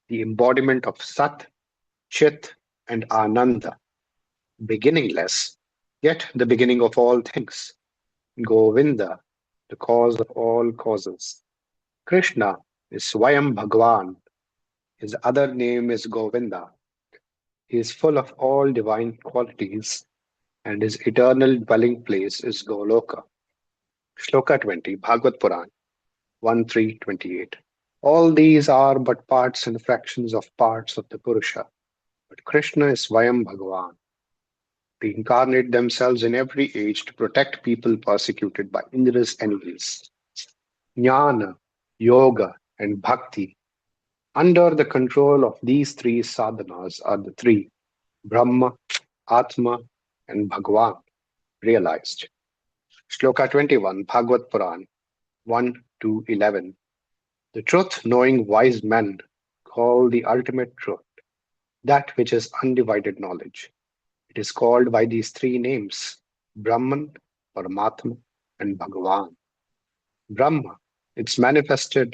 the embodiment of Sat, Chit, and Ananda, beginningless, yet the beginning of all things. Govinda, the cause of all causes. Krishna is Swayam Bhagavan. His other name is Govinda. He is full of all divine qualities, and his eternal dwelling place is Goloka. Shloka 20, Bhagavad Puran 1.3.28. All these are but parts and fractions of parts of the Purusha, but Krishna is Swayam Bhagavan. They incarnate themselves in every age to protect people persecuted by Indra's enemies. Jnana, Yoga, and Bhakti. Under the control of these three sadhanas are the three, Brahma, Atma, and Bhagavan, realized. Shloka 21, Bhagavad Puran 1-11. The truth-knowing wise men call the ultimate truth, that which is undivided knowledge. It is called by these three names, Brahman, Paramatma, and Bhagavan. Brahma, its manifestation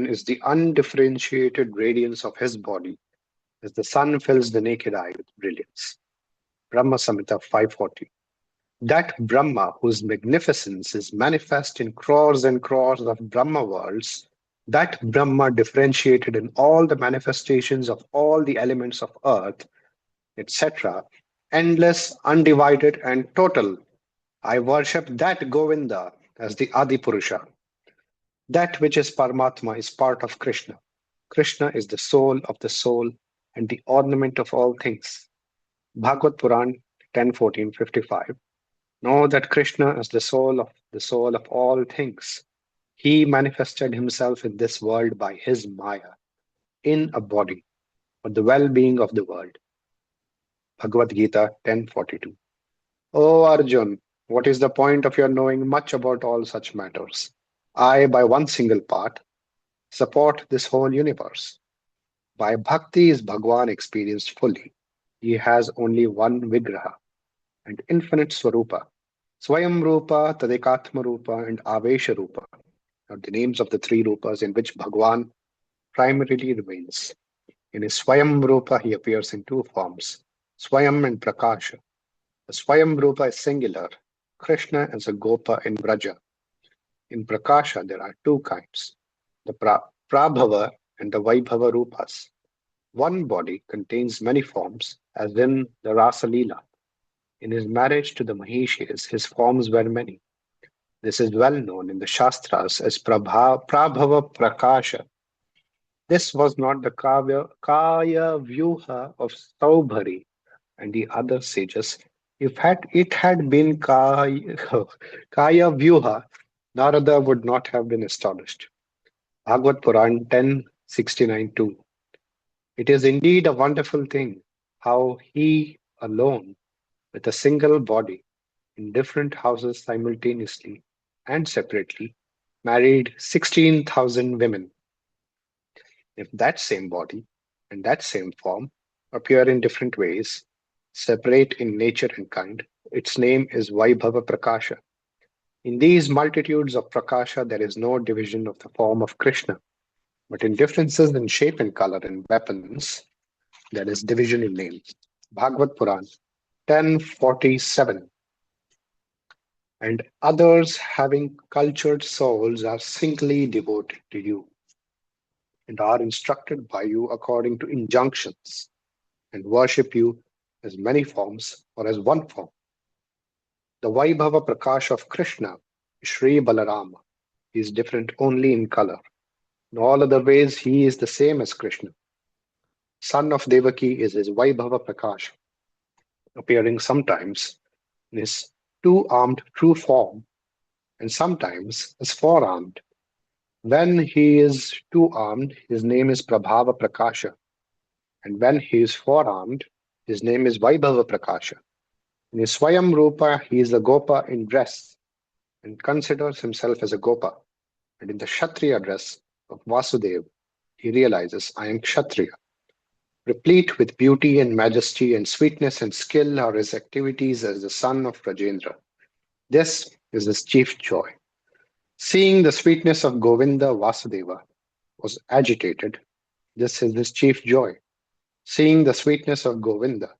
is the undifferentiated radiance of his body, as the sun fills the naked eye with brilliance. Brahma Samhita 5.40. That Brahma, whose magnificence is manifest in crores and crores of Brahma worlds, that Brahma differentiated in all the manifestations of all the elements of earth, etc., endless, undivided, and total. I worship that Govinda as the Adi Purusha. That which is Paramatma is part of Krishna. Krishna is the soul of the soul and the ornament of all things. Bhagavad Puran 10:14-55. Know that Krishna is the soul of all things. He manifested himself in this world by his Maya, in a body, for the well-being of the world. Bhagavad Gita 10:42. O Arjun, what is the point of your knowing much about all such matters? I, by one single part, support this whole universe. By bhakti is Bhagwan experienced fully. He has only one Vigraha and infinite Swarupa. Swayam Rupa, Tadekatma Rupa, and Avesha Rupa are the names of the three Rupas in which Bhagwan primarily remains. In his Swayam Rupa, he appears in two forms, Swayam and Prakasha. The Swayam Rupa is singular, Krishna as a Gopa in Vraja. In Prakasha, there are two kinds, the Prabhava and the Vaibhava Rupas. One body contains many forms, as in the Rasa Lila. In his marriage to the Mahishis, his forms were many. This is well known in the Shastras as Prabhava Prakasha. This was not the Kaya Vyuha of Saubhari and the other sages. If it had been Kaya Vyuha, Narada would not have been astonished. Bhagavad Puran 10:69-2. It is indeed a wonderful thing how he alone, with a single body, in different houses simultaneously and separately, married 16,000 women. If that same body and that same form appear in different ways, separate in nature and kind, its name is Vaibhava Prakasha. In these multitudes of Prakasha, there is no division of the form of Krishna, but in differences in shape and color and weapons, there is division in name. Bhagavad Puran 10:47. And others having cultured souls are singly devoted to you and are instructed by you according to injunctions and worship you as many forms or as one form. The Vaibhava Prakash of Krishna, Sri Balarama, is different only in color. In all other ways, he is the same as Krishna. Son of Devaki is his Vaibhava Prakash, appearing sometimes in his two-armed true form and sometimes as four-armed. When he is two-armed, his name is Prabhava Prakasha, and when he is four-armed, his name is Vaibhava Prakasha. In his Swayam Rupa, he is a Gopa in dress and considers himself as a Gopa. And in the Kshatriya dress of Vasudeva, he realizes, I am Kshatriya. Replete with beauty and majesty and sweetness and skill are his activities as the son of Rajendra. This is his chief joy. Seeing the sweetness of Govinda, Vasudeva was agitated. This is his chief joy. Seeing the sweetness of Govinda,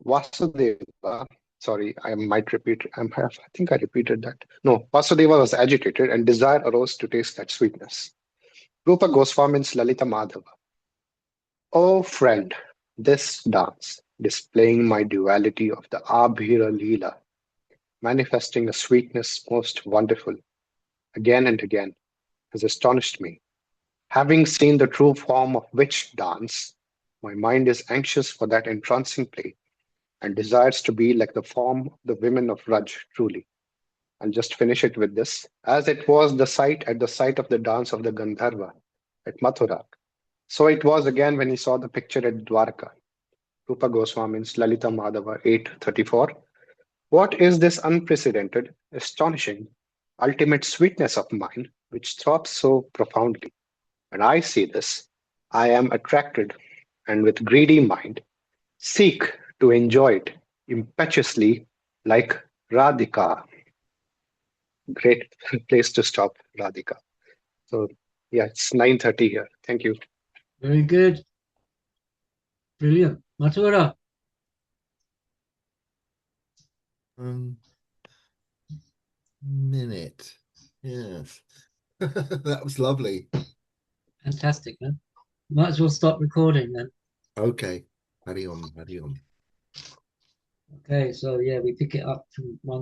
Vasudeva, sorry, I might repeat, I think I repeated that. No, Vasudeva was agitated and desire arose to taste that sweetness. Rupa Goswami's Lalita Madhava. Oh friend, this dance, displaying my duality of the Abhira Lila, manifesting a sweetness most wonderful, again and again, has astonished me. Having seen the true form of which dance, my mind is anxious for that entrancing play and desires to be like the form of the women of Raj truly. I'll just finish it with this. As it was the sight at the sight of the dance of the Gandharva at Mathura, so it was again when he saw the picture at Dwarka. Rupa Goswami's Lalita Madhava 8:34. What is this unprecedented, astonishing, ultimate sweetness of mine which throbs so profoundly? When I see this, I am attracted and with greedy mind seek to enjoy it impetuously like Radhika. Great place to stop, Radhika. So yeah, it's 9:30 here. Thank you. Very good. Brilliant. Mathura. Minute. Yes. That was lovely. Fantastic, man. Might as well stop recording then. Okay. Hari Om, Hari Om. Okay, so yeah, we pick it up from one